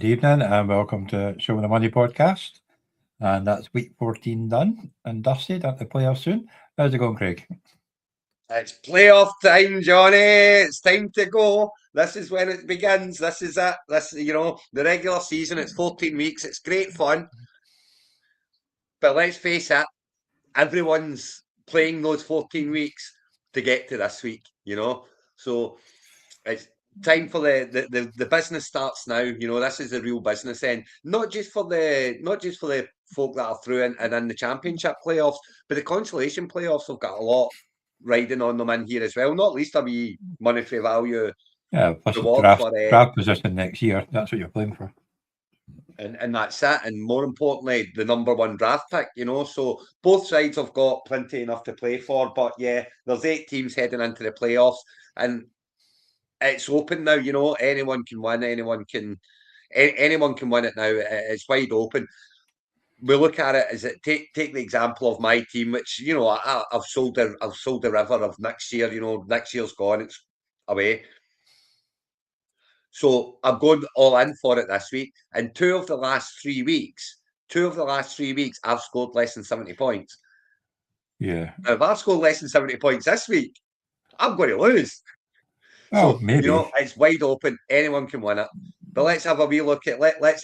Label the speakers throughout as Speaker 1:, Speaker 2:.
Speaker 1: Good evening and welcome to Show the Money podcast. And that's week 14 done and dusted at the playoffs soon. How's it going, Craig?
Speaker 2: It's playoff time, Johnny. It's time to go. This is when it begins. This is it. The regular season. It's 14 weeks. It's great fun. But let's face it, everyone's playing those 14 weeks to get to this week, So it's time for the business starts now. This is the real business end. Not just for the folk that are through and in the championship playoffs, but the consolation playoffs have got a lot riding on them in here as well. Not least a wee monetary value
Speaker 1: Yeah, plus
Speaker 2: reward
Speaker 1: draft position next year. That's what you're playing for.
Speaker 2: and that's it. And more importantly, the number one draft pick, So both sides have got plenty enough to play for. But yeah, there's 8 teams heading into the playoffs, and it's open now. Anyone can win. Anyone can win it now. It's wide open. We look at it as take the example of my team, which I've sold the river of next year. Next year's gone. It's away. So I'm going all in for it this week. And two of the last 3 weeks, I've scored less than 70 points.
Speaker 1: Yeah.
Speaker 2: Now, if I've scored less than 70 points this week, I'm going to lose.
Speaker 1: Oh, so maybe
Speaker 2: it's wide open. Anyone can win it. But let's have a wee look at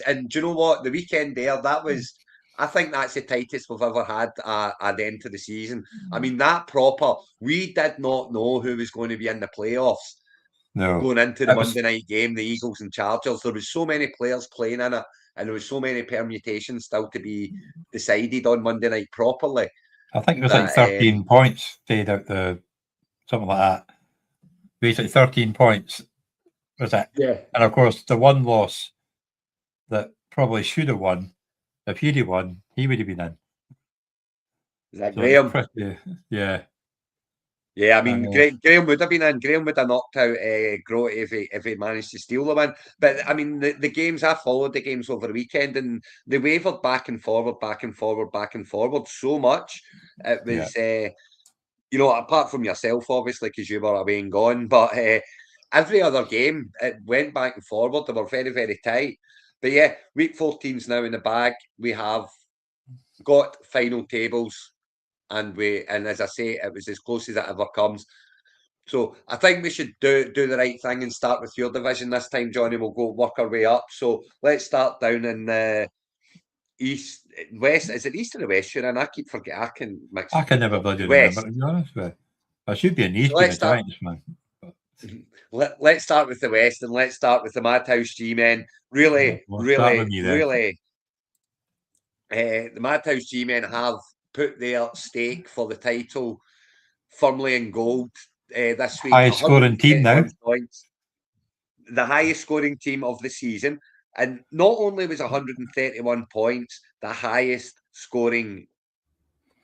Speaker 2: and do you know what? The weekend there, I think that's the tightest we've ever had at the end of the season. I mean, we did not know who was going to be in the playoffs.
Speaker 1: No.
Speaker 2: Going into the Monday night game, the Eagles and Chargers, there was so many players playing in it, and there was so many permutations still to be decided on Monday night properly.
Speaker 1: I think it was like 13 points stayed out something like that. Basically 13 points was it?
Speaker 2: Yeah.
Speaker 1: And of course, the one loss that probably should have won, if he'd have won, he would have been in.
Speaker 2: Is that Graham?
Speaker 1: Yeah.
Speaker 2: Yeah, I mean, Graham would have been in. Graham would have knocked out Grote if he managed to steal the win. But I mean, the games, I followed the games over the weekend, and they wavered back and forward so much. It was, apart from yourself, obviously, because you were away and gone. But every other game, it went back and forward. They were very, very tight. But yeah, week 14's now in the bag. We have got final tables. And as I say, it was as close as it ever comes. So I think we should do the right thing and start with your division this time, Johnny. We'll go work our way up. So let's start down in west. Is it east or the west? And I keep forgetting.
Speaker 1: I can never bloody remember, to be honest with you. I should be an east in the Giants, man.
Speaker 2: Let's start with the west, and let's start with the Madhouse G-Men. Really, the Madhouse G-Men have put their stake for the title firmly in gold this week.
Speaker 1: Highest scoring team now.
Speaker 2: Points, the highest scoring team of the season. And not only was 131 points the highest scoring,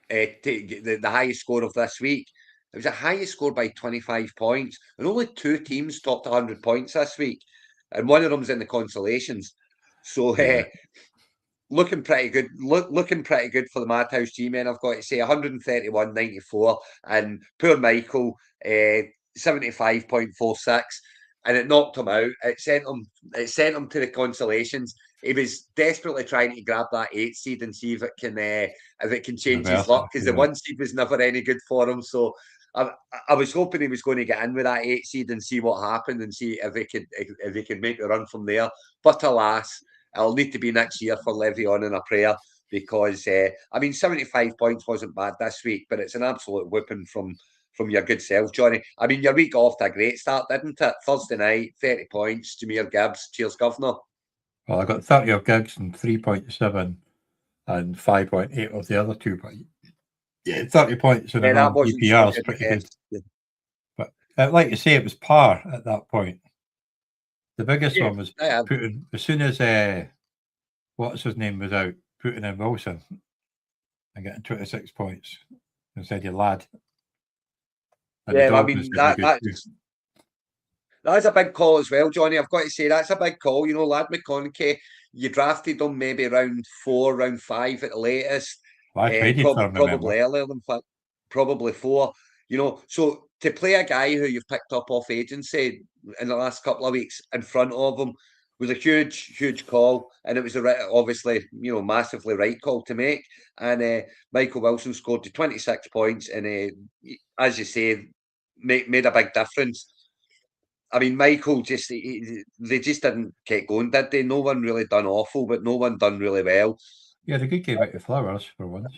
Speaker 2: the highest score of this week, it was the highest score by 25 points. And only 2 teams topped 100 points this week. And one of them's in the consolations. So, looking pretty good. Looking pretty good for the Madhouse G-Men. I've got to say 131.94, and poor Michael 75.46, and it knocked him out. It sent him to the consolations. He was desperately trying to grab that 8 seed and see if it can change his luck, because the 1 seed was never any good for him. So I was hoping he was going to get in with that 8 seed and see what happened and see if he could make the run from there. But alas, it'll need to be next year for Le'Veon and a prayer, because 75 points wasn't bad this week, but it's an absolute whipping from your good self, Johnny. I mean, your week got off to a great start, didn't it? Thursday night, 30 points, Jahmyr Gibbs. Cheers, Governor.
Speaker 1: Well, I got 30 of Gibbs and 3.7 and 5.8 of the other 2. But yeah, 30 points in an EPR is pretty good. Yeah. But like you say, it was par at that point. The biggest one was Putin. As soon as what's his name was out, Putin and Wilson, and getting 26 points and said, "You lad." And
Speaker 2: I mean that's a big call as well, Johnny. I've got to say that's a big call. Lad McConaughey, you drafted him maybe round 4, round 5 at the latest.
Speaker 1: Well, I traded for him,
Speaker 2: probably earlier than probably 4. So to play a guy who you've picked up off agency in the last couple of weeks in front of him, was a huge call, and it was obviously, massively right call to make. And Michael Wilson scored to 26 points, and as you say, made a big difference. I mean, Michael they just didn't get going, did they? No one really done awful, but no one done really well.
Speaker 1: Yeah, the good game out of Flowers for once.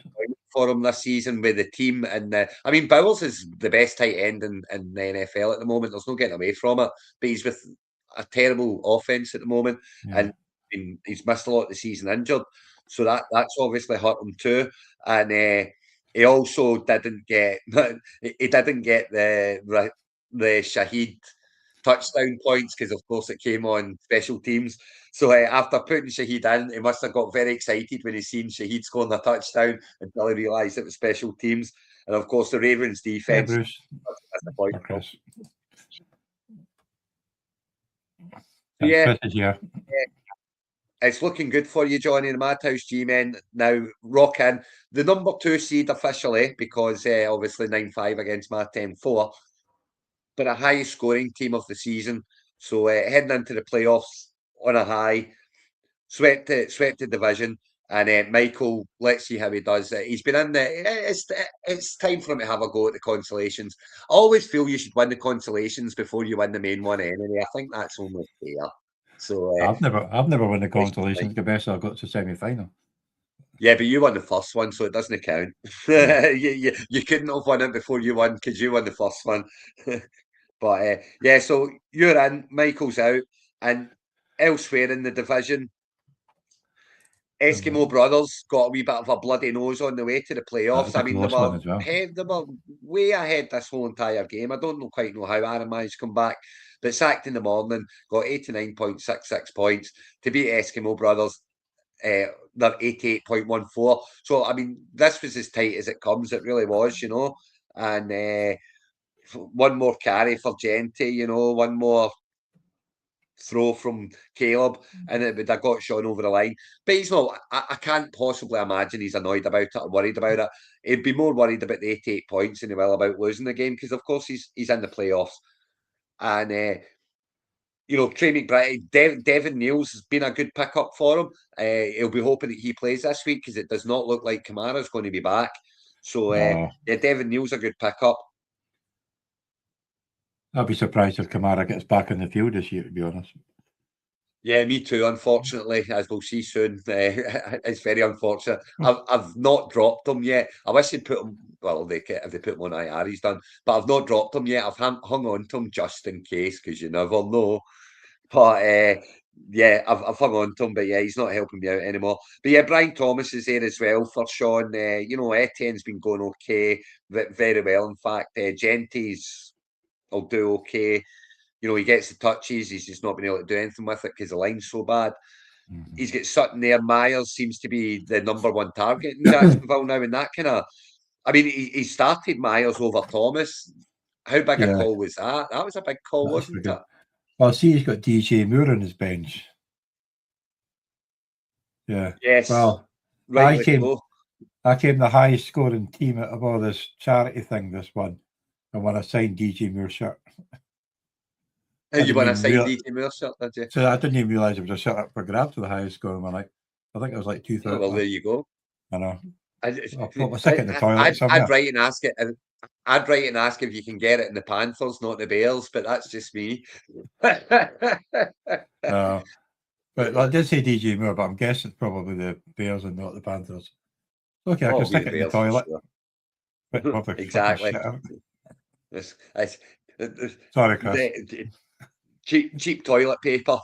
Speaker 2: For him this season with the team, and I mean, Bowers is the best tight end in the NFL at the moment. There's no getting away from it. But he's with a terrible offense at the moment, and he's missed a lot of the season injured. So that's obviously hurt him too. And he also didn't get the Shaheed touchdown points because, of course, it came on special teams. So after putting Shaheed in, he must have got very excited when he seen Shaheed scoring a touchdown until he realised it was special teams. And of course, the Ravens defense.
Speaker 1: Yeah, Bruce.
Speaker 2: That's the point.
Speaker 1: Yeah.
Speaker 2: It's looking good for you, Johnny, and Madhouse G-Men now rock in. The number 2 seed officially, because obviously 9-5 against Matt 10-4, but a highest scoring team of the season. So heading into the playoffs on a high, swept the division. And Michael, let's see how he does. He's been in there. It's time for him to have a go at the consolations. I always feel you should win the consolations before you win the main one anyway. I think that's only fair. So
Speaker 1: I've never won the consolations. The best I got to semi-final.
Speaker 2: Yeah, but you won the first one, so it doesn't count. you couldn't have won it before you won because you won the first one. But yeah, so you're in, Michael's out, and elsewhere in the division, Eskimo Brothers got a wee bit of a bloody nose on the way to the playoffs. I mean, they were way ahead this whole entire game. I don't quite know how Aaron managed to come back, but sacked in the morning, got 89.66 points to beat Eskimo Brothers. They're 88.14. So, I mean, this was as tight as it comes. It really was, And one more carry for Genty, one more throw from Caleb, and it would have got Sean over the line. But he's not, I can't possibly imagine he's annoyed about it or worried about it. He'd be more worried about the 88 points than he will about losing the game, because of course he's in the playoffs. And Trey McBride, Devin Neal's has been a good pickup for him. He'll be hoping that he plays this week, because it does not look like Kamara's going to be back. So Devin Neal's a good pickup.
Speaker 1: I'll be surprised if Kamara gets back in the field this year, to be honest.
Speaker 2: Yeah, me too, unfortunately, as we'll see soon. It's very unfortunate. I've not dropped him yet. I wish they'd put him, well, if they put him on IR, he's done. But I've not dropped him yet. I've hung on to him just in case, because you never know. But yeah, I've hung on to him, but yeah, he's not helping me out anymore. But yeah, Brian Thomas is there as well for Sean. Etienne's been going okay, very well. In fact, Genty's will do okay. He gets the touches. He's just not been able to do anything with it because the line's so bad. Mm-hmm. He's got Sutton there. Myers seems to be the number 1 target in Jacksonville now, and that kind of, I mean, he started Myers over Thomas. How big a call was that? That was a big call, wasn't it?
Speaker 1: Well, see, he's got DJ Moore on his bench. Yeah.
Speaker 2: Yes.
Speaker 1: Well, I came the highest scoring team out of all this charity thing, this one. And when I signed DJ Moore shirt.
Speaker 2: You want to sign DJ Moore shirt, did you?
Speaker 1: So I didn't even realise it was a shirt up for grabs to the highest scoring one. I think it was like 2,000.
Speaker 2: Oh, well, there you go.
Speaker 1: I know. I'll put my stick in the toilet.
Speaker 2: I'd write and ask it. I'd write and ask if you can get it in the Panthers, not the Bears, but that's just me.
Speaker 1: No. But I did say DJ Moore, but I'm guessing it's probably the Bears and not the Panthers. Okay, I can stick it in the toilet.
Speaker 2: Sure. Exactly.
Speaker 1: Sorry, Chris.
Speaker 2: Cheap toilet paper.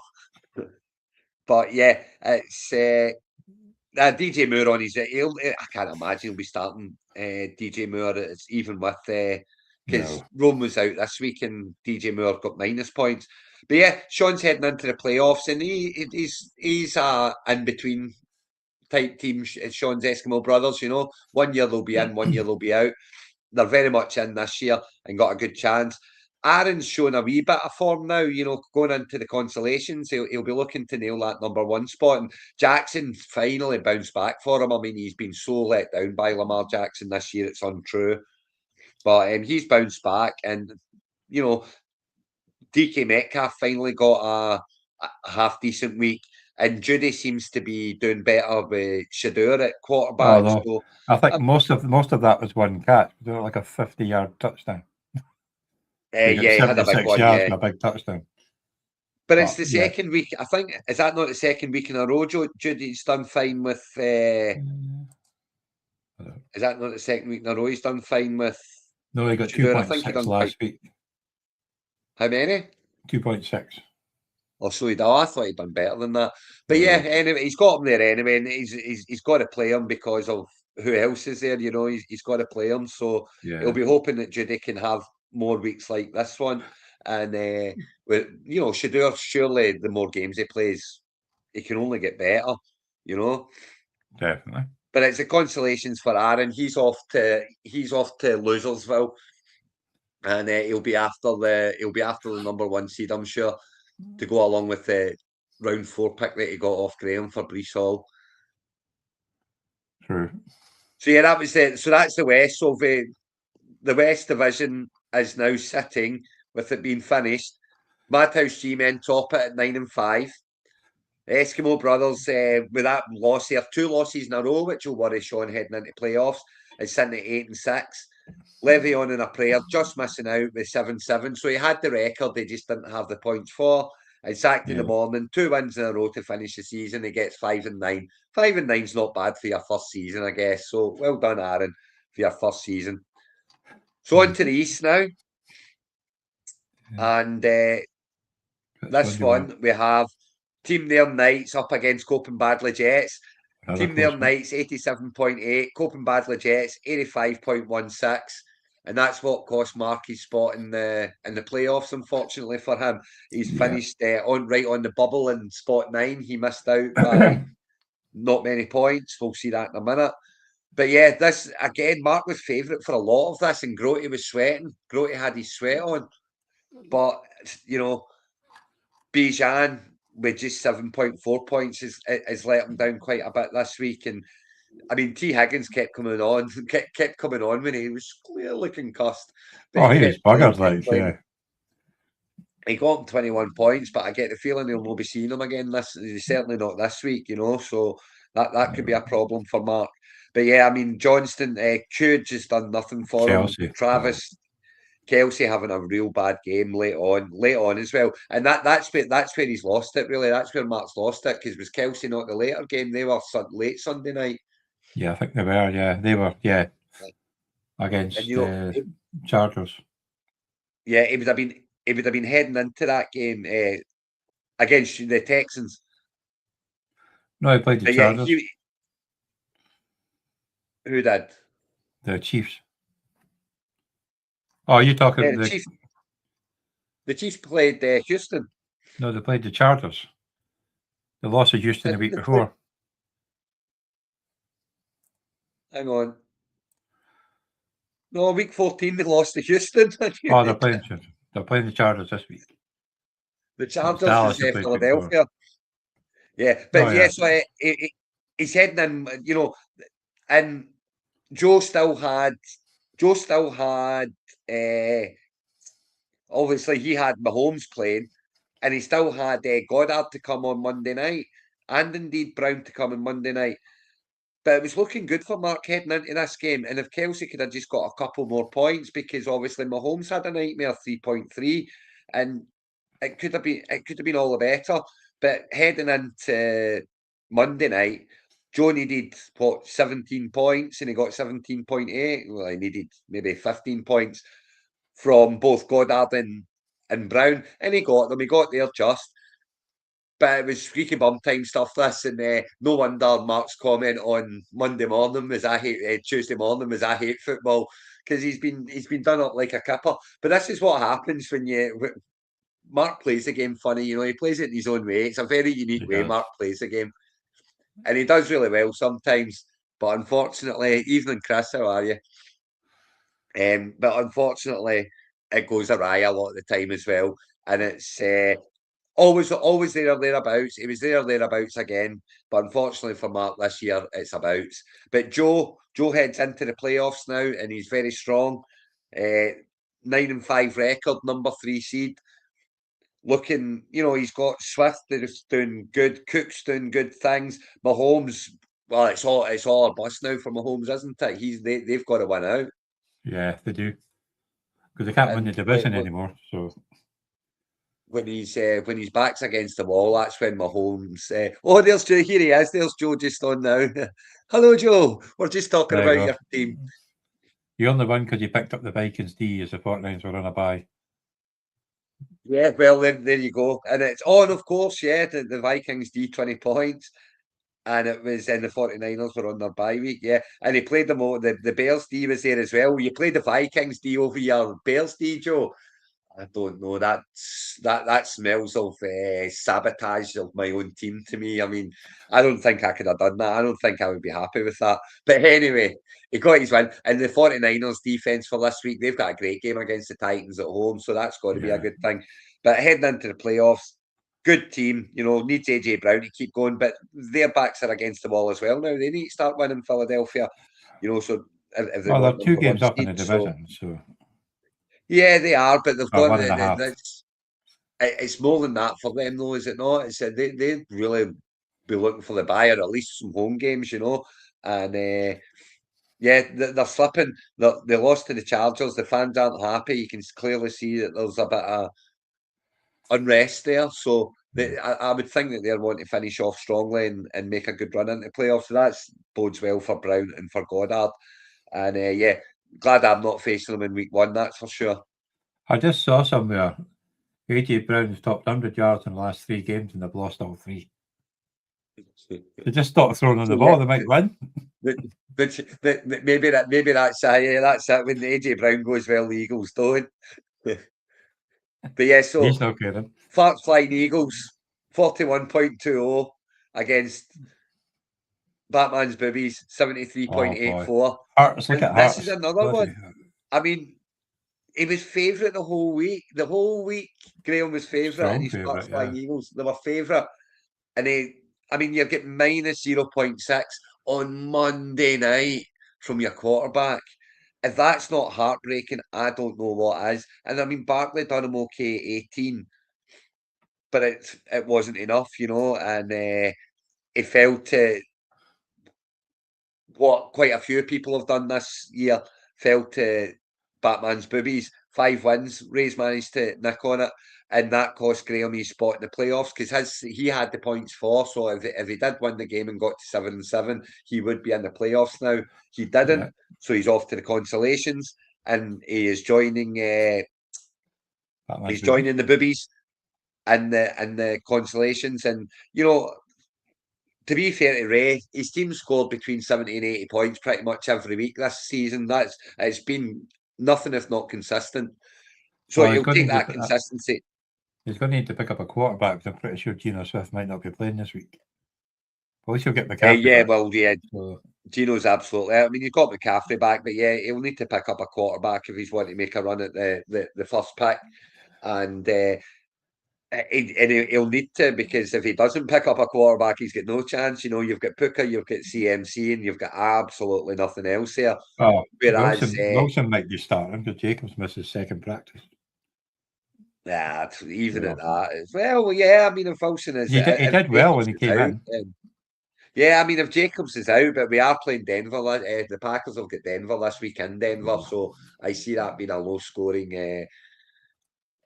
Speaker 2: But yeah, it's DJ Moore on his. I can't imagine he'll be starting DJ Moore. It's even with because Rome was out this week and DJ Moore got minus points. But yeah, Sean's heading into the playoffs, and he's a in between type team. Sean's Eskimo Brothers, 1 year they'll be in, 1 year they'll be out. They're very much in this year and got a good chance. Aaron's shown a wee bit of form now, going into the consolations. He'll be looking to nail that number 1 spot. And Jackson finally bounced back for him. I mean, he's been so let down by Lamar Jackson this year, it's untrue. But he's bounced back. And, DK Metcalf finally got a half decent week. And Judy seems to be doing better with Shedeur at quarterback.
Speaker 1: Although, so I think most of that was one catch. It was like a 50-yard touchdown.
Speaker 2: He had a big one,
Speaker 1: a big touchdown.
Speaker 2: But it's the second week. I think, is that not the second week in a row? Judy's done fine with. Is that not the second week in a row? He's done fine with.
Speaker 1: No, he got 2.6 last week.
Speaker 2: How many?
Speaker 1: 2.6.
Speaker 2: Oh, so he did. I thought he'd done better than that. But anyway, he's got him there anyway, and he's got to play him because of who else is there. He's got to play him. So he'll be hoping that Judy can have more weeks like this one. And with Shedeur, surely the more games he plays, he can only get better.
Speaker 1: Definitely.
Speaker 2: But it's a consolations for Aaron. He's off to Losersville, and he'll be after the number 1 seed, I'm sure, to go along with the round 4 pick that he got off Graham for Breece Hall.
Speaker 1: True.
Speaker 2: So that was it. So that's the West. So the West Division is now sitting with it being finished. Madhouse G-Men top it at 9-5. Eskimo Brothers with that loss here, 2 losses in a row, which will worry Sean heading into playoffs, is sitting at 8-6. Le'Veon and a prayer just missing out with 7-7. So he had the record, they just didn't have the points for. And sacked in the morning, 2 wins in a row to finish the season. He gets 5-9. 5-9's not bad for your first season, I guess. So well done, Aaron, for your first season. So on to the East now. And this one, we have Team There Knights up against Coping Badley Jets. Team There Knights, 87.8. Coping Badley Jets, 85.16. And that's what cost Mark his spot in the playoffs, unfortunately for him. He's finished right on the bubble in spot 9. He missed out by not many points. We'll see that in a minute. But this, again, Mark was favourite for a lot of this, and Grote was sweating. Grote had his sweat on. But, Bijan, with just 7.4 points, has let him down quite a bit this week. And I mean, T. Higgins kept coming on when he was clearly concussed.
Speaker 1: But he was buggered,
Speaker 2: He got him 21 points, but I get the feeling he'll not be seeing him again. Certainly not this week, so that could be a problem for Mark. But I mean, Johnston, Cude just done nothing for him. Travis, Kelsey having a real bad game late on as well, and that's where he's lost it. Really, that's where Mark's lost it, because was Kelsey not the later game? They were late Sunday night.
Speaker 1: Yeah, I think they were. Yeah, they were. Yeah, against the Chargers.
Speaker 2: Yeah, he would have been heading into that game against the Texans.
Speaker 1: No, he played the Chargers.
Speaker 2: Who did?
Speaker 1: The Chiefs. Oh, you're talking
Speaker 2: the Chiefs? The Chiefs played Houston.
Speaker 1: No, they played the Chargers. They lost to Houston the week before.
Speaker 2: Hang on. No, week 14 they lost to Houston.
Speaker 1: Oh, they're playing the Chargers this week.
Speaker 2: The Chargers is Philadelphia. Yeah, but so he's heading in, and Joe still had obviously he had Mahomes playing, and he still had Goddard to come on Monday night, and indeed Brown to come on Monday night. But it was looking good for Mark heading into this game. And if Kelsey could have just got a couple more points, because obviously Mahomes had a nightmare 3.3, and it could have been all the better. But heading into Monday night, Joe needed 17 points, and he got 17.8. Well, he needed maybe 15 points from both Goddard and Brown, and he got them. He got there just. But it was squeaky bum time stuff, this, and no wonder Mark's comment on Monday morning was Tuesday morning was I hate football, because he's been done up like a kipper. But this is what happens when Mark plays the game funny. He plays it in his own way. It's a very unique way Mark plays the game, and he does really well sometimes. But unfortunately, evening Chris, how are you? But unfortunately, it goes awry a lot of the time as well, and it's. Always there or thereabouts. He was there or thereabouts again. But unfortunately for Mark this year, it's abouts. But Joe heads into the playoffs now, and he's very strong. 9-5 record, number 3 seed. looking, he's got Swift that's doing good, Cook's doing good things. Mahomes, well, it's all a bust now for Mahomes, isn't it? They've got to win out.
Speaker 1: Yeah, they do, because they can't win the division anymore. So
Speaker 2: when his back's against the wall, that's when Mahomes. There's Joe. Here he is. There's Joe just on now. Hello, Joe. We're just talking about your team.
Speaker 1: You only won because you picked up the Vikings D as the 49ers were on a bye.
Speaker 2: Yeah, well, there you go. And it's on, of course, the Vikings D 20 points. And it was in the 49ers were on their bye week, yeah. And he played them all. The Bears D was there as well. You played the Vikings D over your Bears D, Joe. I don't know. That smells of sabotage of my own team to me. I mean, I don't think I could have done that. I don't think I would be happy with that. But anyway, he got his win. And the 49ers defense for this week, they've got a great game against the Titans at home. So that's got to be a good thing. But heading into the playoffs, good team, needs AJ Brown to keep going. But their backs are against the wall as well now. They need to start winning Philadelphia. So if they
Speaker 1: they're 2 games up in the division, so.
Speaker 2: Yeah, they are, but they've got it's more than that for them, though, is it not? It's they really be looking for the bye, or at least some home games, and they're slipping. They lost to the Chargers. The fans aren't happy. You can clearly see that there's a bit of unrest there. So I would think that they're wanting to finish off strongly and make a good run into playoffs. So that bodes well for Brown and for Goddard. And glad I'm not facing them in week 1, that's for sure.
Speaker 1: I just saw somewhere AJ Brown's topped 100 yards in the last 3 games and they've lost all 3. They just stopped throwing on the ball, they might win.
Speaker 2: But maybe that's it. When AJ Brown goes well, the Eagles don't. But yeah, so
Speaker 1: he's not kidding.
Speaker 2: Flying Eagles, 41.20 against Batman's Boobies, 73.84.
Speaker 1: Hearts, look at Hearts.
Speaker 2: This is another one. I mean, he was favourite the whole week. The whole week, Graham was favourite, and his Flying Eagles, they were favourite. And you're getting minus 0.6 on Monday night from your quarterback. If that's not heartbreaking, I don't know what is. And Barkley done him okay at 18, but it wasn't enough, and he fell to what quite a few people have done this year, fell to Batman's Boobies. 5 wins, Ray's managed to nick on it, and that cost Graham his spot in the playoffs because he had the points for. So if he did win the game and got to 7-7, he would be in the playoffs now. He didn't, so he's off to the consolations, and he is joining. He's joining the Boobies and the consolations, and to be fair to Ray, his team scored between 70 and 80 points pretty much every week this season. It's been nothing if not consistent. So he'll take that consistency.
Speaker 1: He's going to need to pick up a quarterback, because I'm pretty sure Geno Smith might not be playing this week. At least he'll get McCaffrey back.
Speaker 2: So. Gino's absolutely. You've got McCaffrey back, but he'll need to pick up a quarterback if he's wanting to make a run at the first pick. And he'll need to, because if he doesn't pick up a quarterback, he's got no chance. You've got Puka, you've got CMC, and you've got absolutely nothing else here.
Speaker 1: Whereas Wilson might be starting because Jacobs misses second practice.
Speaker 2: Yeah, even at that as well. Yeah, if Wilson is,
Speaker 1: he did well when he came in.
Speaker 2: If Jacobs is out, but we are playing Denver. The Packers have got Denver this week in Denver, so I see that being a low-scoring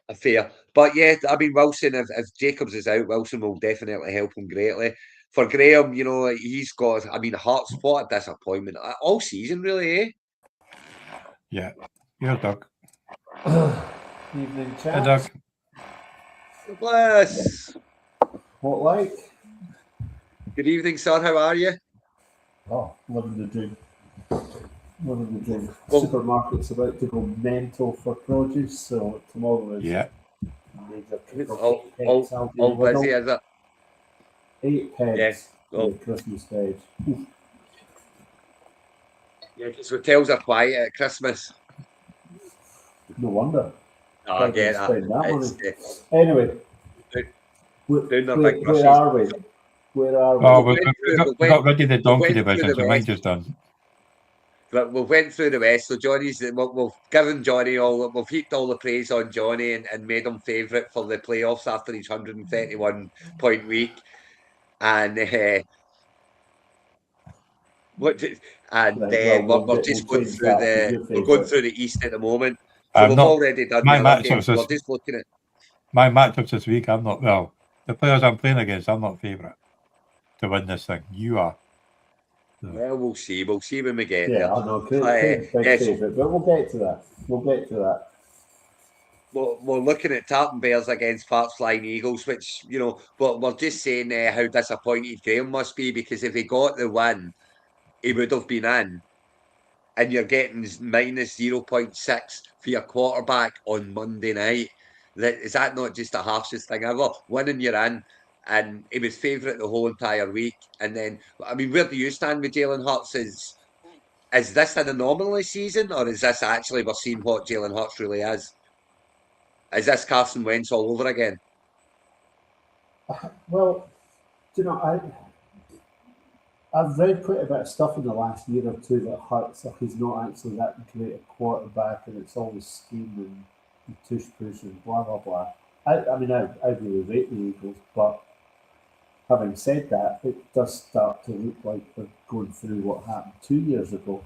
Speaker 2: affair. But Wilson, if Jacobs is out, Wilson will definitely help him greatly. For Graham, he's got, Hearts, what a disappointment all season, really, eh?
Speaker 1: Yeah, you're Doug.
Speaker 3: Evening,
Speaker 1: chat. Hey, Doug.
Speaker 2: Bless.
Speaker 3: What like?
Speaker 2: Good evening, sir. How are you?
Speaker 3: Oh, living the dream. Living the dream. Supermarket's about to go mental for produce, so tomorrow is major
Speaker 2: all busy, is it?
Speaker 3: 8 pence for the Christmas page.
Speaker 2: Yeah, because hotels are quiet at Christmas.
Speaker 3: No wonder.
Speaker 2: I get that.
Speaker 3: Anyway, where are we? Where are we?
Speaker 1: Oh, we got rid of the donkey division, so mine's just done.
Speaker 2: But we went through the rest. So Johnny's, we've given Johnny we've heaped all the praise on Johnny and made him favourite for the playoffs after his 131-point week. And we're just going through the East at the moment. So we've already done the other games. We're just looking at
Speaker 1: my matchups this week. I'm not the players I'm playing against. I'm not favourite to win this thing. You are.
Speaker 2: So. Well, we'll see. We'll see when we get
Speaker 3: there. I know. Big favourite, but we'll get to that.
Speaker 2: We're looking at Tartan Bears against Parks Flying Eagles, which, but we're just saying how disappointed Graham must be, because if he got the win, he would have been in. And you're getting minus 0.6 for your quarterback on Monday night. Is that not just the harshest thing ever? Winning, you're in. And he was favourite the whole entire week. And then, I mean, where do you stand with Jalen Hurts? Is this an anomaly season, or is this actually we're seeing what Jalen Hurts really is? Is this Carson Wentz all over again?
Speaker 3: Well, I've read quite a bit of stuff in the last year or two that Hurts, like, he's not actually that great a quarterback, and it's always scheme and tush-push and blah, blah, blah. I really rate the Eagles, but having said that, it does start to look like we're going through what happened 2 years ago.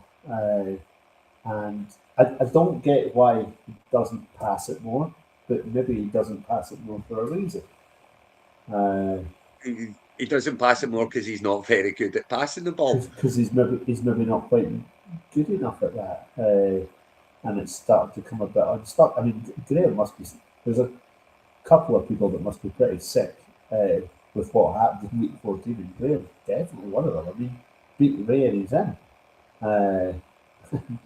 Speaker 3: And I don't get why he doesn't pass it more, but maybe he doesn't pass it more for a reason.
Speaker 2: He doesn't pass it more because he's not very good at passing the ball.
Speaker 3: Because he's maybe not quite good enough at that. And it's starting to come a bit unstuck. I mean, Graham must be... There's a couple of people that must be pretty sick with what happened in week 14, and Graham definitely one of them. I mean, beat Ray and he's in.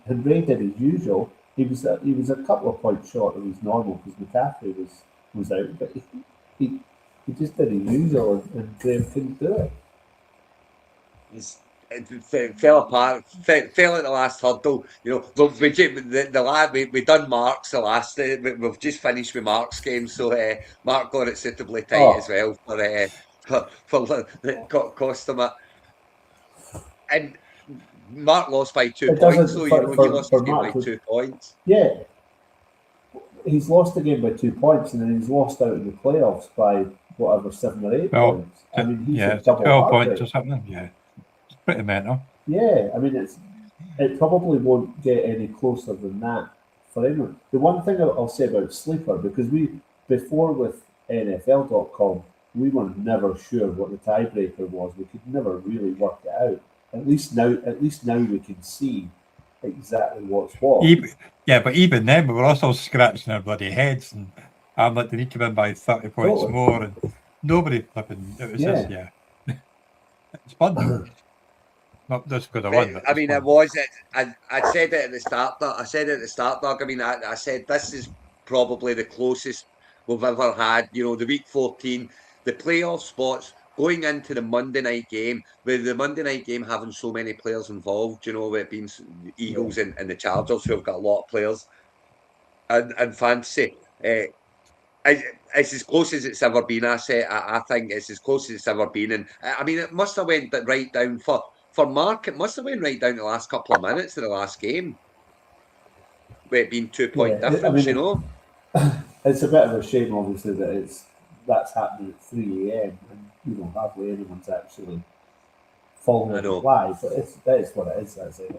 Speaker 3: And Ray did his usual. He was a couple of points short of his normal because McCaffrey was out, but he just did his usual, and Graham couldn't do it.
Speaker 2: It fell apart. Fell at the last hurdle. We done Mark's the last. We've just finished with Mark's game, so Mark got it suitably tight as well for cost him it. And Mark lost by 2 points, so he lost the game by 2 points.
Speaker 3: Yeah, he's lost the game by 2 points, and then he's lost out in the playoffs by whatever 7 or 8 points. I mean, he's a double
Speaker 1: 12 points or something. Yeah, it's pretty mental.
Speaker 3: Yeah, I mean, it probably won't get any closer than that for anyone. The one thing I'll say about Sleeper, because before with NFL.com, we were never sure what the tiebreaker was. We could never really work it out. At least now we can see exactly what's what.
Speaker 1: But even then, we were also scratching our bloody heads, and I'm like, they need to win by 30 points more, and nobody flipping. It was just, it's fun. Not just because I won.
Speaker 2: I mean, I said it at the start. Doug. I mean, I said this is probably the closest we've ever had. The week 14, the playoff spots. Going into the Monday night game, with the Monday night game having so many players involved, with it being the Eagles and the Chargers, who have got a lot of players, and fantasy, it's as close as it's ever been. I think it's as close as it's ever been, and I mean, it must have went right down for Mark. It must have went right down the last couple of minutes of the last game, with it being 2 point difference.
Speaker 3: It's a bit of a shame, obviously, that that's happening at 3 a.m. and hardly anyone's actually falling into live. But that is what it is. That's it.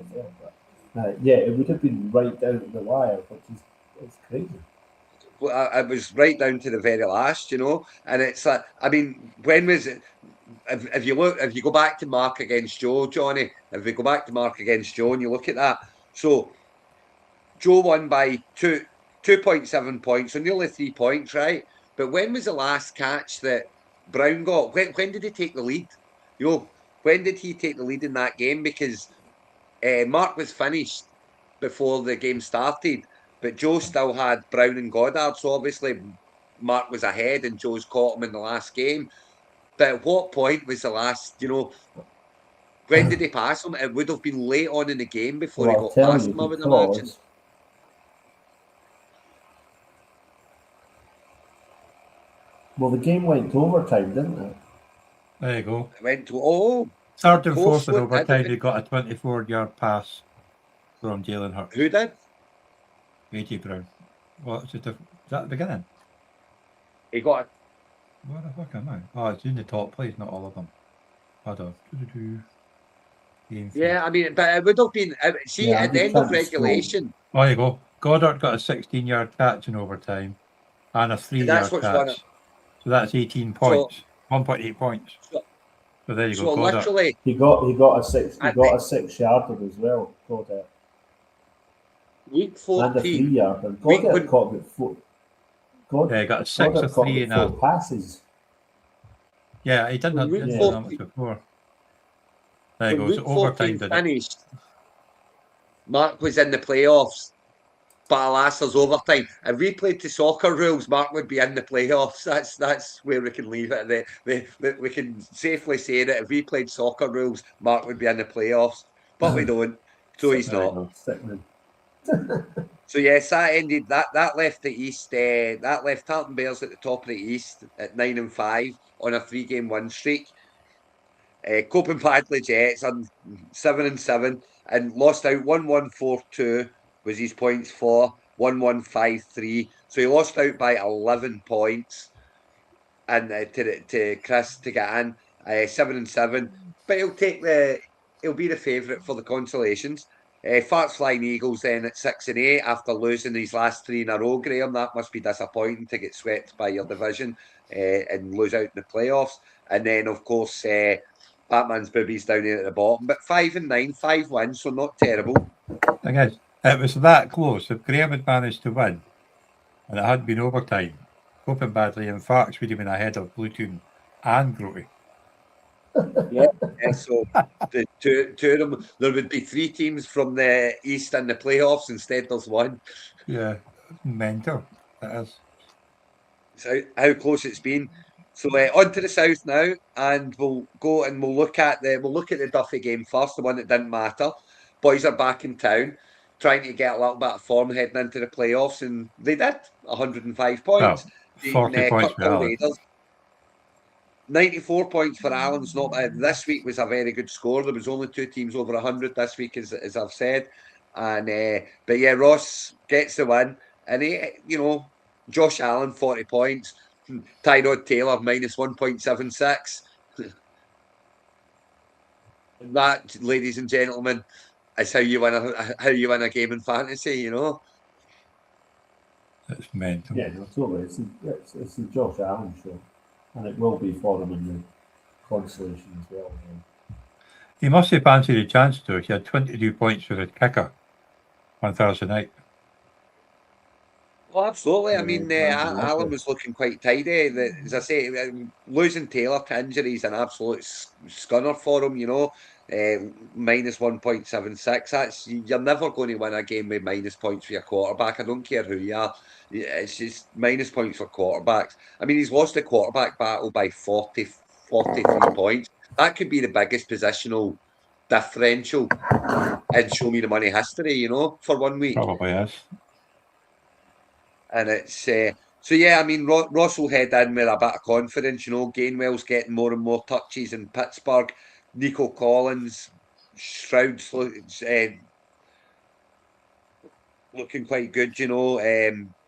Speaker 3: But it would have been right down to the wire, which is crazy.
Speaker 2: Well, it was right down to the very last, and it's like, I mean, when was it? If you go back to Mark against Joe, Johnny, if we go back to Mark against Joe and you look at that, so Joe won by 2.7 points, so nearly 3 points, right? But when was the last catch that Brown got? When did he take the lead? When did he take the lead in that game? Because Mark was finished before the game started, but Joe still had Brown and Goddard. So obviously Mark was ahead and Joe's caught him in the last game. But at what point was the last, when did he pass him? It would have been late on in the game before he got past him, I would imagine.
Speaker 3: Well, the game went to overtime, didn't it?
Speaker 1: There you go.
Speaker 2: It went to,
Speaker 1: third and fourth in overtime, he got a 24-yard pass from Jalen Hurts.
Speaker 2: Who did?
Speaker 1: A.J. Brown. What's it? Is that the beginning?
Speaker 2: He got it.
Speaker 1: What the fuck am I? Oh, it's in the top place, not all of them. Hold on.
Speaker 2: Yeah, I mean, but it would have been. See,
Speaker 3: Yeah,
Speaker 2: at the end of regulation.
Speaker 1: Oh, there you go. Goddard got a 16-yard catch in overtime and a 3-yard catch. So that's 18 points. 1.8 points. So there you go.
Speaker 2: So
Speaker 1: Goddard.
Speaker 2: literally,
Speaker 3: he got a 6-yarder as well. Goddard.
Speaker 2: Week 14.
Speaker 3: And a 3-yarder. Goddard caught about 4.
Speaker 1: Yeah, he got a 6, a 3, and a
Speaker 3: 4 passes.
Speaker 1: Yeah, he didn't have that much before. There you go. So overtime did
Speaker 2: finished. Mark was in the playoffs, but alas, there's overtime. If we played to soccer rules, Mark would be in the playoffs. That's where we can leave it. We can safely say that if we played soccer rules, Mark would be in the playoffs, but we don't. So he's not. So yes, that ended. That left the East. That left Tartan Bears at the top of the East at 9-5 on a 3-game win streak. Copen Padley Jets on 7-7 and lost out 1-1-4-2 was his points for 1-1-5-3. So he lost out by 11 points and to Chris to get in 7-7. But he'll be the favourite for the consolations. Farts Flying Eagles then at 6-8 after losing his last 3 in a row, Graham. That must be disappointing to get swept by your division and lose out in the playoffs. And then, of course, Batman's boobies down here at the bottom. But 5-9, 5 wins, so not terrible.
Speaker 1: Thing is, it was that close. If Graham had managed to win, and it hadn't been overtime, Copen Badly and Farts would have been ahead of Bluetooth and Groty.
Speaker 2: Yeah, so the two of them, there would be 3 teams from the East in the playoffs. Instead, there's 1.
Speaker 1: Yeah, mental. It is.
Speaker 2: So how close it's been. So on to the South now, and we'll go and we'll look at the Duffy game first, the one that didn't matter. Boys are back in town, trying to get a little bit of form heading into the playoffs, and they did. 105 points.
Speaker 1: Well, 40 points for Allen.
Speaker 2: 94 points for Allen's not bad. This week was a very good score. There was only 2 teams over 100 this week, as I've said. And but yeah, Ross gets the win, and Josh Allen 40 points. Tyrod Taylor minus 1.76. That, ladies and gentlemen, is how you win a game in fantasy.
Speaker 1: It's mental.
Speaker 3: Yeah, no, totally. It's the Josh Allen show, and it will be for him in the consolation as well.
Speaker 1: He must have fancied a chance to. He had 22 points for the kicker on Thursday night.
Speaker 2: Oh, absolutely. I mean, Allen was looking quite tidy. As I say, losing Taylor to injury is an absolute scunner for him, minus 1.76. You're never going to win a game with minus points for your quarterback. I don't care who you are. It's just minus points for quarterbacks. I mean, he's lost the quarterback battle by 43 points. That could be the biggest positional differential in Show Me the Money history, for 1 week.
Speaker 1: Probably is.
Speaker 2: And it's so yeah. I mean, Ross will head in with a bit of confidence. Gainwell's getting more and more touches in Pittsburgh. Nico Collins, Stroud's looking quite good.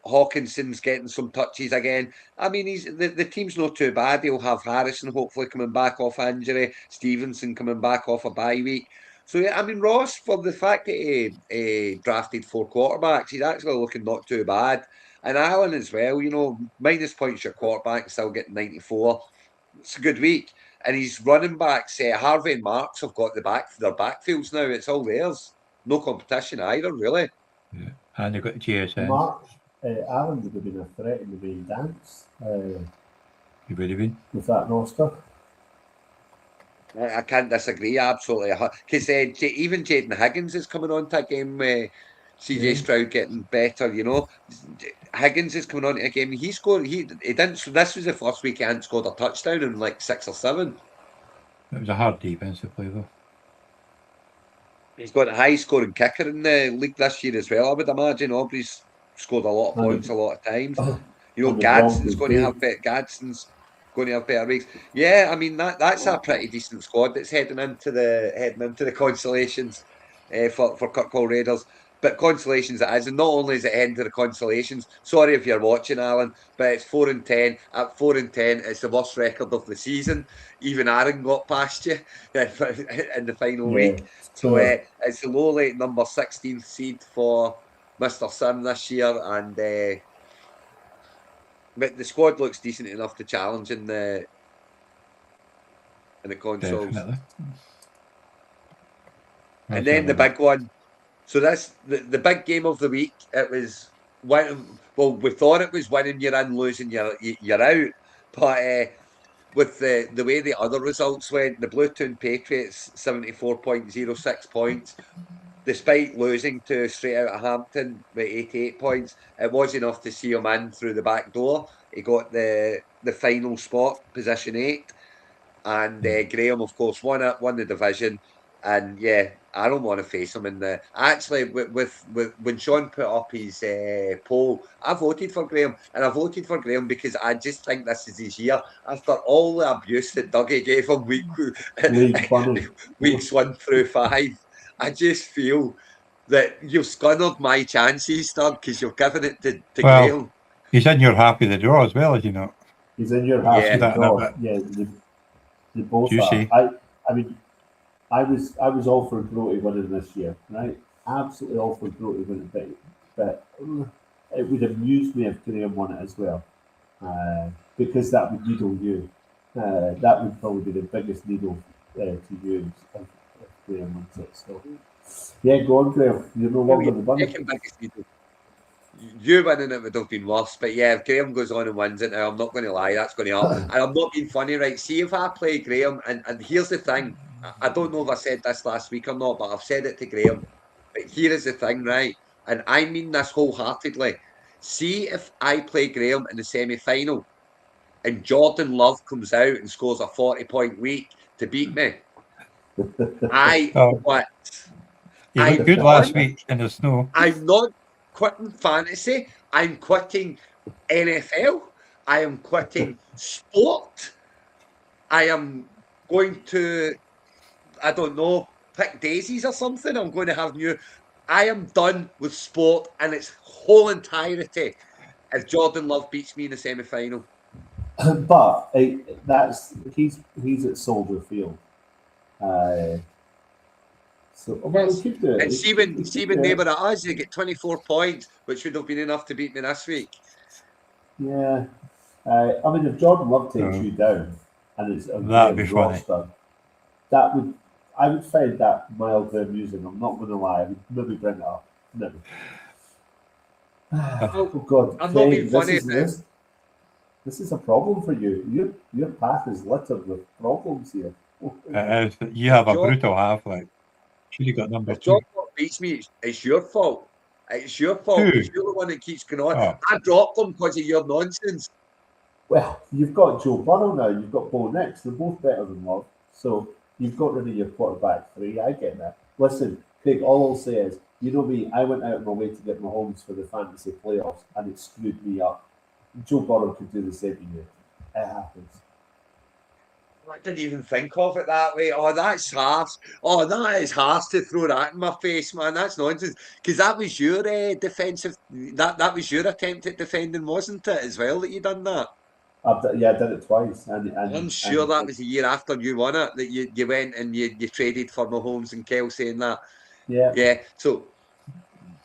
Speaker 2: Hawkinson's getting some touches again. I mean, the team's not too bad. He'll have Harrison hopefully coming back off injury. Stevenson coming back off a bye week. So yeah, I mean, Ross, for the fact that he drafted 4 quarterbacks, he's actually looking not too bad. And Allen as well, minus points your quarterback, still getting 94. It's a good week. And his running backs, Harvey and Marks, have got their backfields now. It's all theirs. No competition either, really.
Speaker 1: Yeah. And they've got GSN.
Speaker 3: Marks, Allen would have been a threat in the main dance.
Speaker 1: He would have been.
Speaker 3: With that roster.
Speaker 2: I can't disagree, absolutely. Because even Jaden Higgins is coming on to a game where CJ Stroud getting better, Higgins is coming on to a game. He scored. He didn't. So this was the first week he hadn't scored a touchdown in like 6 or 7.
Speaker 1: It was a hard defense to play though.
Speaker 2: He's got a high scoring kicker in the league this year as well. I would imagine Aubrey's scored a lot of points a lot of times. Gadsden's going to have better weeks. Yeah, I mean that's a pretty decent squad that's heading into the consolations. for Kirkwall Raiders. But consolations it is, and not only is it end of the consolations. Sorry if you're watching, Alan, but it's 4-10. At 4-10, it's the worst record of the season. Even Aaron got past you in the final week. So it's the lowly number 16th seed for Mr. Sim this year, and but the squad looks decent enough to challenge in the consoles.
Speaker 1: Definitely.
Speaker 2: And then the big one. So that's the big game of the week. It was we thought it was winning you're in, losing you're out. But with the way the other results went, the Bluetoon Patriots 74.06 points, despite losing to straight out of Hampton with 88 points, it was enough to see him in through the back door. He got the final spot, position 8, and Graham, of course, won the division. And yeah, I don't want to face him in the. Actually, with when Sean put up his poll, I voted for Graham, and I voted for Graham because I just think this is his year. After all the abuse that Dougie gave him weeks 1 through 5, I just feel that you've scunnered my chances, Doug, because you've given it to Graham.
Speaker 1: He's in your happy the draw as well, as you know.
Speaker 3: He's in your happy the draw. Yeah, they both are. I mean, I was all for Grote winning this year, right? Absolutely all for Grote winning, but it would amuse me if Graham won it as well, because that would needle you. That would probably be the biggest needle to you if Graham wins it. So, yeah, go on, Graham. You're no longer the bunny.
Speaker 2: You winning it would have been worse, but yeah, if Graham goes on and wins it now, I'm not going to lie, that's going to happen. And I'm not being funny, right? See, if I play Graham, and here's the thing, I don't know if I said this last week or not, but I've said it to Graham. But here is the thing, right? And I mean this wholeheartedly. See, if I play Graham in the semi-final and Jordan Love comes out and scores a 40-point week to beat me, I quit.
Speaker 1: He looked good last week in the snow.
Speaker 2: I'm not quitting fantasy. I'm quitting NFL. I am quitting sport. I am going to, I don't know, pick daisies or something. I'm going to have I am done with sport in its whole entirety if Jordan Love beats me in the semi-final.
Speaker 3: But he's at Soldier Field. So keep doing it.
Speaker 2: And see when they were at us, they get 24 points, which would have been enough to beat me this week.
Speaker 3: Yeah. I mean, if Jordan Love takes you down and it's a roster, I would find that mildly amusing. I'm not going to lie. I would maybe bring it up. Never. Oh God!
Speaker 2: I'm not being funny.
Speaker 3: This is a problem for you. Your path is littered with problems here.
Speaker 1: You have a brutal half, like. You got number 2.
Speaker 2: If Jordan Love beats me, it's your fault. It's your fault. You're the one that keeps going on. Oh. I dropped them because of your nonsense.
Speaker 3: Well, you've got Joe Burrow now. You've got Bo Nix. They're both better than Love. So you've got rid of your quarterback 3. I get that. Listen, Craig, all I'll say is, you know me, I went out of my way to get Mahomes for the fantasy playoffs, and it screwed me up. Joe Burrow could do the same to you. It happens.
Speaker 2: I didn't even think of it that way. Oh, that's harsh. Oh, that is harsh to throw that in my face, man. That's nonsense. Because that was your defensive. That was your attempt at defending, wasn't it, as well, that you done that?
Speaker 3: I did it twice. And
Speaker 2: I'm sure that was the year after you won it that you went and you traded for Mahomes and Kelsey and that. Yeah. So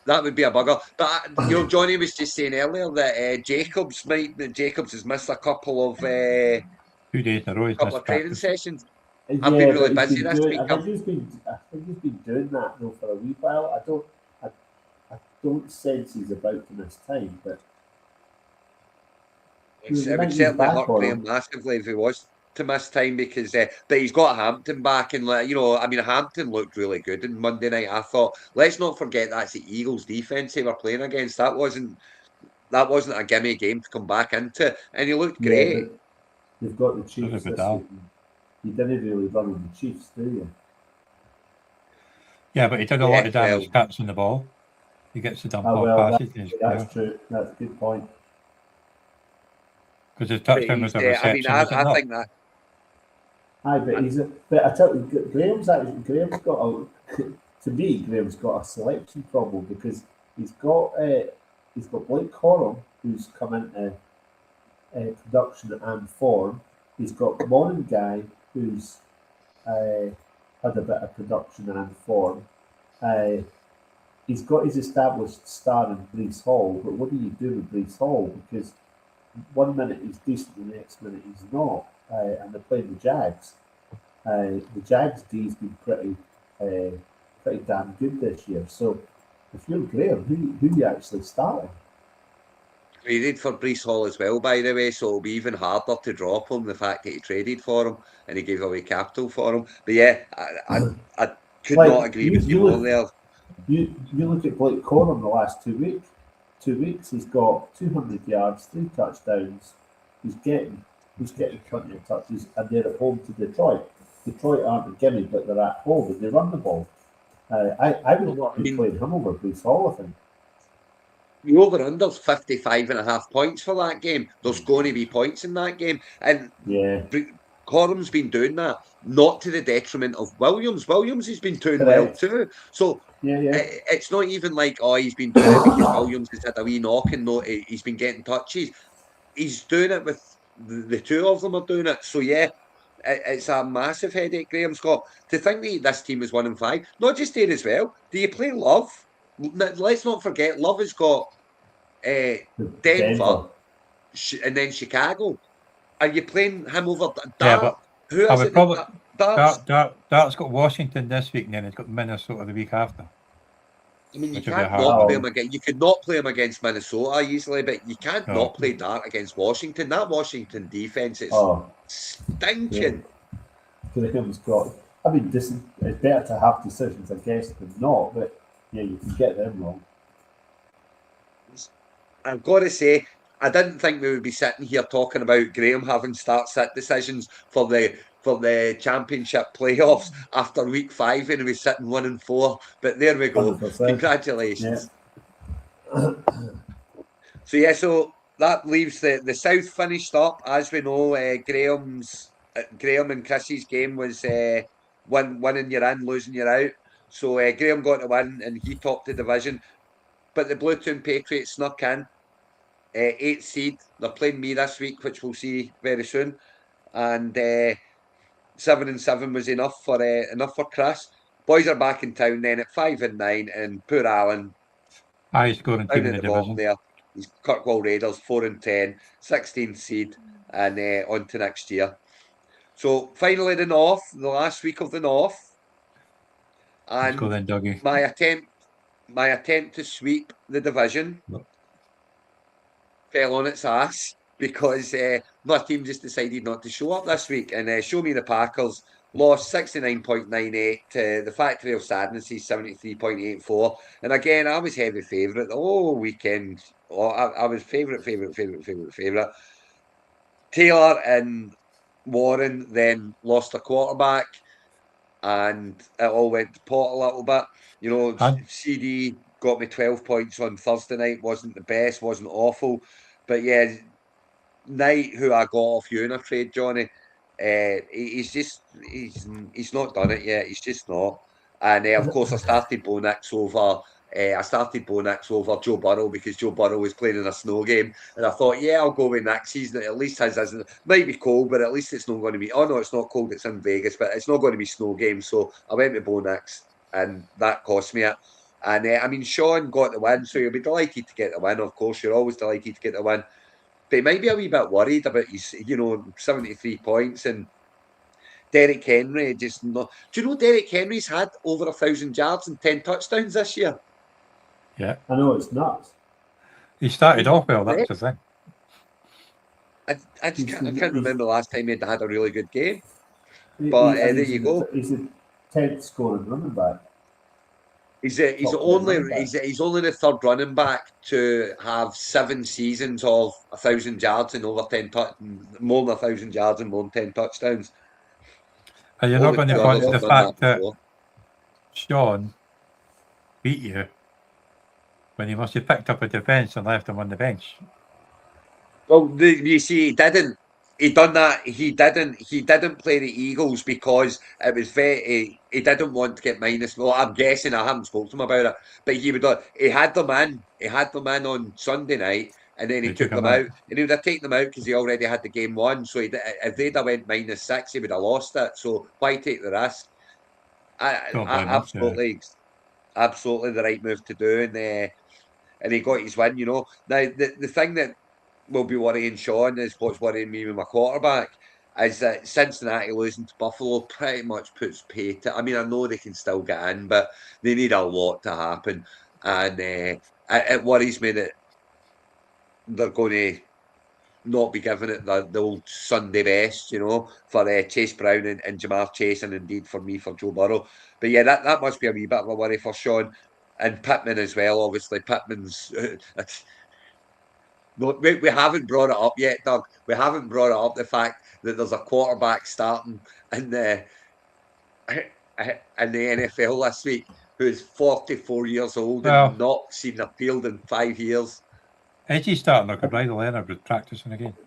Speaker 2: that would be a bugger. But Johnny was just saying earlier that Jacobs has missed a couple of
Speaker 1: 2 days in a row.
Speaker 2: A couple of training sessions. I've been really busy this week.
Speaker 3: I think he's been doing that though for a wee while. I don't sense he's about to miss time, but
Speaker 2: it would certainly hurt Graham massively if he was to miss time because but he's got Hampton back and Hampton looked really good on Monday night. I thought, let's not forget that's the Eagles defense they were playing against. That wasn't a gimme game to come back into, and he looked great.
Speaker 3: You've got the Chiefs this week. You didn't really run on the Chiefs, do you?
Speaker 1: Yeah, but he did a lot of damage catching the ball. He gets the dump off passes.
Speaker 3: That's true. That's a good point.
Speaker 1: Because his touchdown was a reception.
Speaker 2: I think that.
Speaker 3: Aye, but I tell you, Graham's got to me, Graham's got a selection problem because he's got Blake Corum, who's come into production and form. He's got Morning Guy, who's had a bit of production and form. He's got his established star in Breece Hall, but what do you do with Breece Hall? Because one minute he's decent, the next minute he's not, and they're playing the Jags. The Jags D's been pretty damn good this year. So if you're Graham, who you actually starting?
Speaker 2: Traded for Breece Hall as well, by the way, so it'll be even harder to drop him, the fact that he traded for him and he gave away capital for him. But yeah, I could not agree with you more there.
Speaker 3: You look at Blake Corum the last 2 weeks. 2 weeks, he's got 200 yards, 3 touchdowns. He's getting 20 touches, and they're at home to Detroit. Detroit aren't a gimme, but they're at home and they run the ball. I would not be playing him over Breece Hall, I think.
Speaker 2: The over-under's 55.5 points for that game. There's going to be points in that game. And Corum's been doing that, not to the detriment of Williams. Williams has been doing well too. So it's not even like, he's been doing it because Williams has had a wee knock and he's been getting touches. He's doing it with the two of them are doing it. So yeah, it's a massive headache, Graham Scott. To think that this team is 1-5, not just there as well. Do you play Love? Let's not forget, Love has got Denver and then Chicago. Are you playing him over Dart?
Speaker 1: Who is it? Dart's got Washington this week, and then he's got Minnesota the week after.
Speaker 2: I mean, you can't not play him against. You could not play him against Minnesota easily, but you can't not play Dart against Washington. That Washington defense is stinking.
Speaker 3: Graham's got. I mean, it's better to have decisions against than not, but yeah, you can get them wrong.
Speaker 2: I've got to say, I didn't think we would be sitting here talking about Graham having start-sit decisions for the championship playoffs after week 5 and he was sitting 1-4. But there we go. 100%. Congratulations. Yeah. So that leaves the South finished up. As we know, Graham and Chris's game was winning you're in, losing you're out. So Graham got the win and he topped the division. But the Bluetown Patriots snuck in. 8th seed. They're playing me this week, which we'll see very soon. And 7-7 was enough for Chris. Boys are back in town then at 5-9, and poor Alan.
Speaker 1: He's scoring team in the division.
Speaker 2: There. He's Kirkwall Raiders 4-10, 16th seed, and on to next year. So finally the North, the last week of the North. And
Speaker 1: go then, Dougie.
Speaker 2: My attempt to sweep the division fell on its ass because my team just decided not to show up this week. And Show Me the Packers lost 69.98 to the Factory of Sadness's 73.84. And again, I was heavy favourite the whole weekend. I was favourite. Taylor and Warren then lost a quarterback, and it all went to pot a little bit. You know, CD got me 12 points on Thursday night. Wasn't the best, wasn't awful. But yeah, Knight, who I got off you in a trade, Johnny, he's not done it yet. He's just not. And of course, I started Bo Nix over Joe Burrow because Joe Burrow was playing in a snow game, and I thought, yeah, I'll go with Nix. At least his isn't. Might be cold, but at least it's not going to be. Oh no, it's not cold. It's in Vegas, but it's not going to be snow game. So I went with Bo Nix, and that cost me it. And I mean, Sean got the win, so you'll be delighted to get the win. Of course, you're always delighted to get the win. But he might be a wee bit worried about his, 73 points and Derrick Henry just not. Do you know Derrick Henry's had over 1,000 yards and 10 touchdowns this year?
Speaker 1: Yeah,
Speaker 3: I know, it's nuts.
Speaker 1: He started off well. That's the thing.
Speaker 2: I can't remember the last time he had a really good game. But there you go.
Speaker 3: He's a 10th scoring running back.
Speaker 2: He's only the third running back to have 7 seasons of 1,000 yards and over 10 more than 1,000 yards and more than 10 touchdowns.
Speaker 1: And you're not going to point to the fact that Sean beat you when he must have picked up a defence and left him on the bench.
Speaker 2: Well, you see, he didn't. he done that. He didn't play the Eagles because it was very. He didn't want to get minus. Well, I'm guessing. I haven't spoken to him about it, but he had them in. He had them in on Sunday night, and then he took them out. And he would have taken them out because he already had the game won. So if they'd have went -6, he would have lost it. So why take the risk? Absolutely the right move to do, and he got his win. Now the thing that will be worrying Sean is what's worrying me with my quarterback is that Cincinnati losing to Buffalo pretty much puts pay to. I mean, I know they can still get in, but they need a lot to happen, and it worries me that they're going to not be giving it the old Sunday best, for Chase Brown and Jamar Chase, and indeed for me for Joe Burrow. But yeah, that must be a wee bit of a worry for Sean and Pittman as well. Obviously, Pittman's. No, we haven't brought it up yet, Doug. We haven't brought it up, the fact that there's a quarterback starting in the NFL this week who is 44 years old and not seen a field in 5 years.
Speaker 1: Is he starting? Or could Bridal Leonard be practicing again?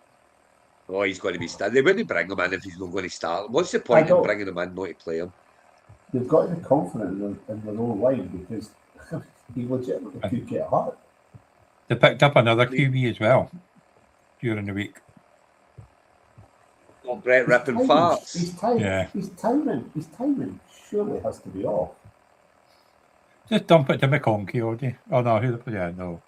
Speaker 2: Oh, he's going to be starting. They wouldn't bring him in if he's not going to start. What's the point in bringing him in not to play him?
Speaker 3: They've got to be confident in their own line because he legitimately could get hurt.
Speaker 1: They picked up another QB as well during the week.
Speaker 2: Oh, Brett ripping farts.
Speaker 3: His timing surely has to be off.
Speaker 2: Just
Speaker 1: dump it to McConkey, Odie. Oh no, who the play? Yeah, no.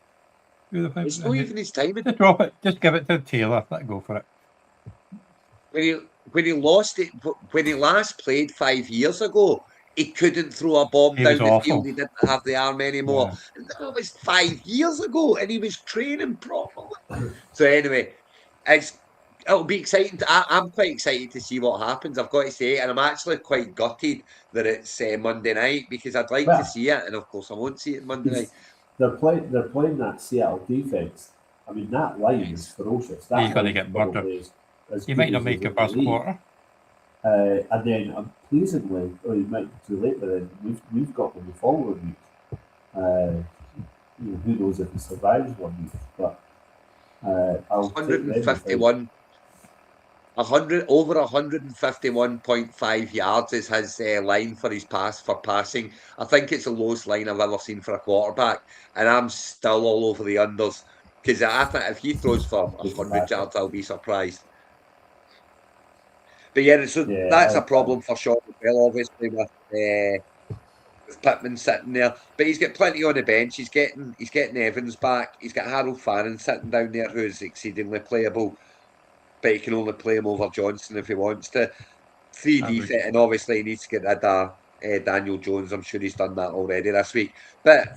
Speaker 2: It's not even his timing.
Speaker 1: Just drop it. Just give it to Taylor. Let go for it.
Speaker 2: When he lost it, when he last played 5 years ago, he couldn't throw a bomb down the field. He didn't have the arm anymore. Yeah. That was 5 years ago, and he was training properly. So anyway, it'll be exciting. I'm quite excited to see what happens, I've got to say, and I'm actually quite gutted that it's Monday night because I'd like to see it, and of course I won't see it Monday night.
Speaker 3: They're playing that Seattle defense. I mean, that line is ferocious.
Speaker 1: He's going to get murdered. He might not make a first quarter.
Speaker 3: And then unpleasantly, or he might be too late, but then we've got them the following week. Who knows if he survives 1 week? But I'll
Speaker 2: 151. 151.5 yards is his line for his passing. I think it's the lowest line I've ever seen for a quarterback, and I'm still all over the unders because I think if he throws for 100 yards, I'll be surprised. But that's a problem for Sean as well, obviously, with Pittman sitting there. But he's got plenty on the bench. He's getting Evans back. He's got Harold Farron sitting down there, who's exceedingly playable. But he can only play him over Johnson if he wants to. 3 defense, and obviously he needs to get rid of Daniel Jones. I'm sure he's done that already this week. But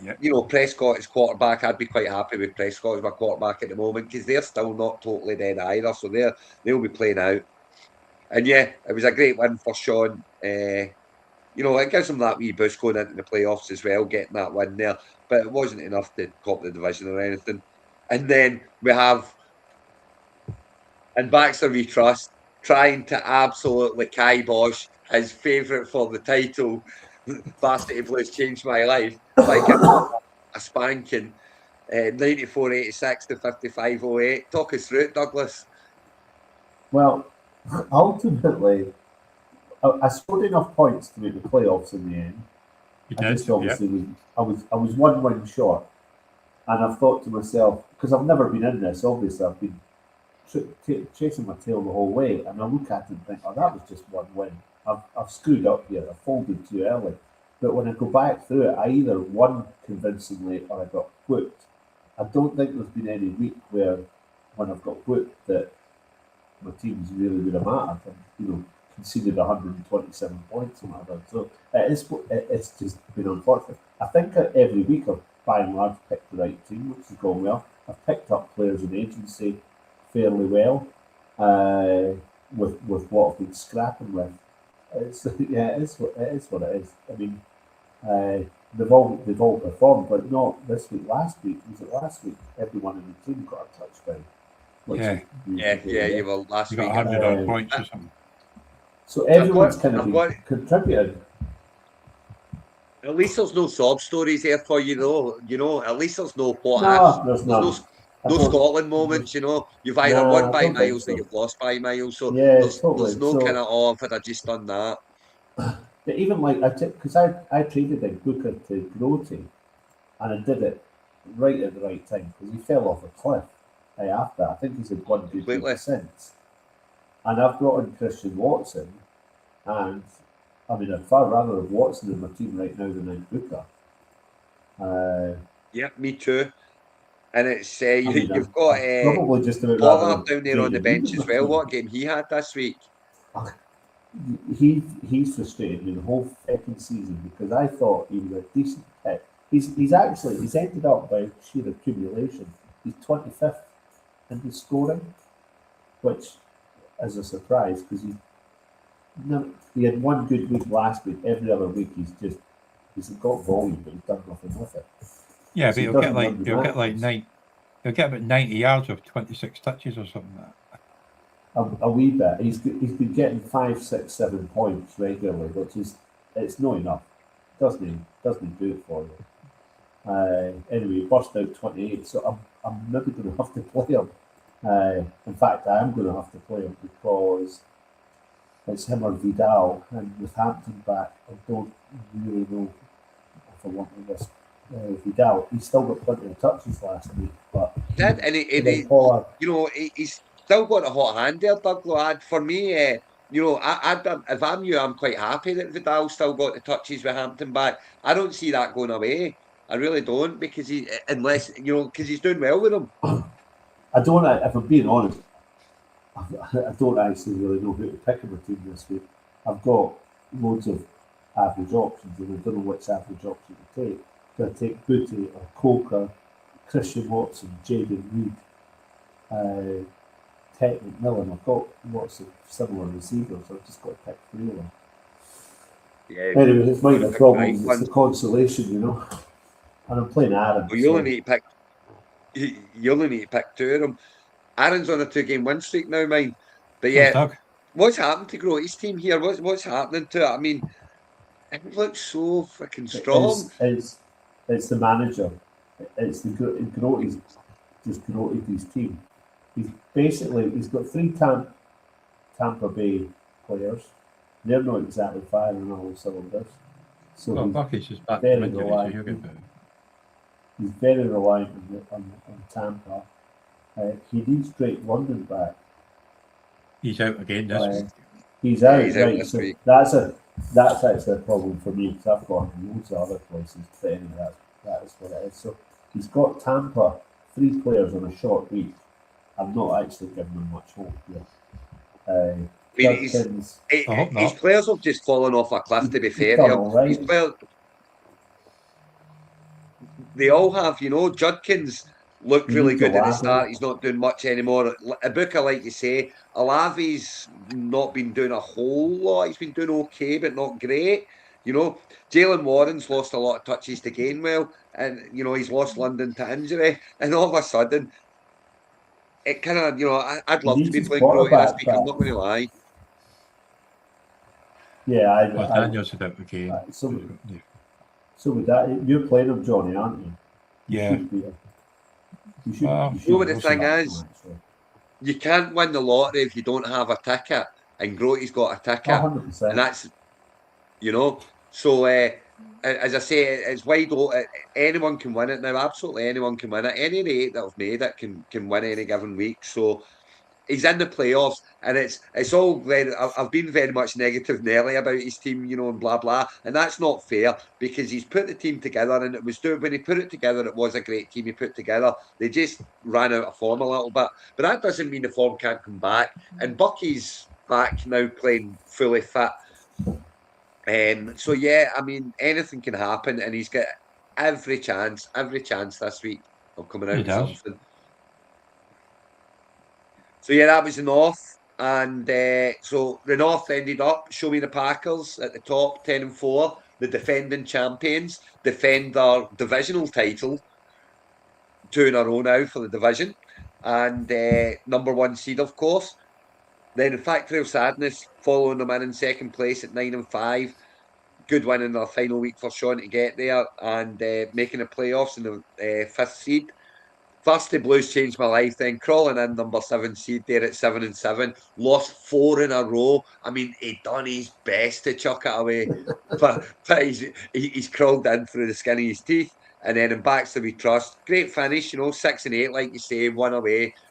Speaker 2: Prescott is quarterback. I'd be quite happy with Prescott as my quarterback at the moment because they're still not totally dead either. So they'll be playing out. And yeah, it was a great win for Sean. It gives him that wee boost going into the playoffs as well, getting that win there. But it wasn't enough to top the division or anything. And then we have, and Baxter We Trust, trying to absolutely kibosh his favourite for the title, Varsity Blues Changed My Life, like a spanking, 94-86 to 55-08. Talk us through it, Douglas.
Speaker 3: Well, ultimately, I scored enough points to make the playoffs in the end. I was 1 win short, and I've thought to myself, because I've never been in this, obviously I've been chasing my tail the whole way, and I look at it and think, oh, that was just 1 win. I've screwed up here. I folded too early. But when I go back through it, I either won convincingly or I got whooped. I don't think there's been any week where, when I've got whooped, that my team's really would have mattered and conceded 127 points or whatever. So it's just been unfortunate. I think every week I've by and large picked the right team, which has gone well. I've picked up players in agency fairly well with what I've been scrapping with. It is what it is. I mean, they've all performed, but not this week. Last week, everyone in the team got a touchdown.
Speaker 2: You will last week.
Speaker 1: 100 points or something.
Speaker 3: So everyone's kind of contributed.
Speaker 2: At least there's no sob stories there for you, though. At least there's no what.
Speaker 3: There's none.
Speaker 2: No Scotland moments, you know. You've either won by miles or you've lost by miles. So there's no kind of, oh, if I'd just done that.
Speaker 3: But even like, because I traded in Booker to Grote, and I did it right at the right time, because he fell off a cliff after. I think he's had one good week since. And I've brought in Christian Watson, and I mean, I'd far rather have Watson in my team right now than in Booker.
Speaker 2: Yeah, me too. And it's you've got
Speaker 3: probably just about
Speaker 2: Pollard down there on the bench as well. What game he had this week?
Speaker 3: He's frustrated me the whole fucking season, because I thought he was a decent pick. He's ended up by sheer accumulation. He's 25th in the scoring, which is a surprise, because he had one good week last week. Every other week he's got volume, but he's done nothing with it.
Speaker 1: Yeah, so but he'll get about 90 yards of 26 touches or something like that.
Speaker 3: A wee bit. He's been getting 5, 6, 7 points regularly, which it's not enough. Doesn't do it for you. Anyway, he burst out 28, so I'm never going to have to play him. In fact, I am going to have to play him, because it's him or Vidal, and with Hampton back, I don't really know if I want to risk Vidal. He still got plenty of touches last week, but
Speaker 2: he's still got a hot hand there, Doug. For me, if I'm you, I'm quite happy that Vidal still got the touches with Hampton back. I don't see that going away. I really don't, because because he's doing well with them.
Speaker 3: I don't. If I'm being honest, I don't actually really know who to pick in my team this week. I've got loads of average options, and I don't know which average option to take. Do I take Booty or Coker, Christian Watson, Jaden Reed, Ted McMillan? I've got lots of similar receivers. I've just got to pick 3 of them.
Speaker 2: Yeah,
Speaker 3: anyway, it's my problem. It's the consolation, you know. And I'm playing Aaron.
Speaker 2: Well, you only need to pick 2 of them. Aaron's on a 2-game win streak now, mine. But yeah, what's happened to Grote's team here? What's happening to it? I mean, it looks so freaking strong.
Speaker 3: It's the manager. It's the Grote's just Grote his team. He's got 3 Tampa Bay players. They're not exactly firing all cylinders. So
Speaker 1: Bucky's just back
Speaker 3: very reliant. He's very reliant on Tampa. He needs Drake London back.
Speaker 1: He's out again this week.
Speaker 3: He's out, right? This week. That's actually a problem for me, because I've got loads of other places. But anyway, that is what it is. So he's got Tampa 3 players on a short week. I'm not actually giving him much hope here.
Speaker 2: His players have just fallen off a cliff, to be fair. His players, they all have, Judkins looked really good at the start. He's not doing much anymore. Ibuka, like you say, Olavi's not been doing a whole lot. He's been doing okay, but not great. Jalen Warren's lost a lot of touches to Gainwell, and he's lost London to injury, and all of a sudden, it kind of, I'd love to be playing Grote this week. I'm not going to lie.
Speaker 3: Yeah,
Speaker 1: Daniel's about the game.
Speaker 3: So with that, you're playing him, Johnny, aren't you?
Speaker 1: Yeah.
Speaker 3: You should
Speaker 2: but the thing is, you can't win the lottery if you don't have a ticket, and Grote's got a ticket,
Speaker 3: 100%.
Speaker 2: and that's, So as I say, it's wide open. Anyone can win it now. Absolutely anyone can win it. Any of the 8 that have made it can win any given week. So he's in the playoffs, and it's all very. I've been very much negative Nelly about his team, and blah blah, and that's not fair, because he's put the team together, and when he put it together, it was a great team he put together. They just ran out of form a little bit, but that doesn't mean the form can't come back. And Bucky's back now, playing fully fit. So yeah, I mean, anything can happen, and he's got every chance this week of coming out with something. So yeah, that was the North, and so the North ended up showing the Packers at the top, 10-4, the defending champions, defend their divisional title, 2 in a row now for the division, and number 1 seed, of course. Then Factory of Sadness following them in second place at 9-5. Good win in their final week for Sean to get there, and making the playoffs in the 5th seed. First, the Blues changed my life. Then crawling in number 7 seed there at 7-7, lost 4 in a row. I mean, he done his best to chuck it away, but he's crawled in through the skin of his teeth. And then in backs that we trust, great finish. 6 and 8, like you say, one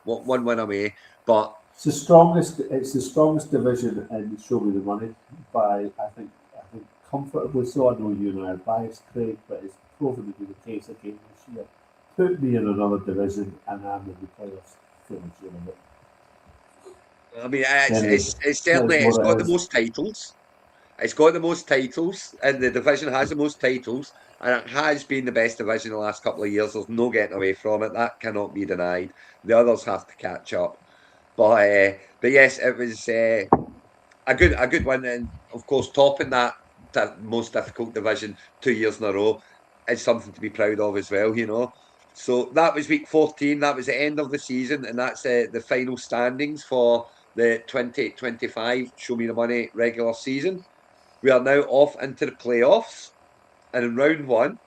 Speaker 2: win away. But
Speaker 3: it's the strongest. It's the strongest division in Show Me the Money by I think comfortably so. I know you and I are biased, Craig, but it's proven to be the case again this year. Put me in another division and I'm in the playoffs. Feeling sure of it.
Speaker 2: I mean, it's certainly got the most titles. It's got the most titles, and the division has the most titles, and it has been the best division the last couple of years. There's no getting away from it. That cannot be denied. The others have to catch up. But yes, it was a good win, and of course, topping that most difficult division 2 years in a row is something to be proud of as well. So that was week 14. That was the end of the season, and that's the final standings for the 2025 Show Me the Money regular season. We are now off into the playoffs, and in round 1,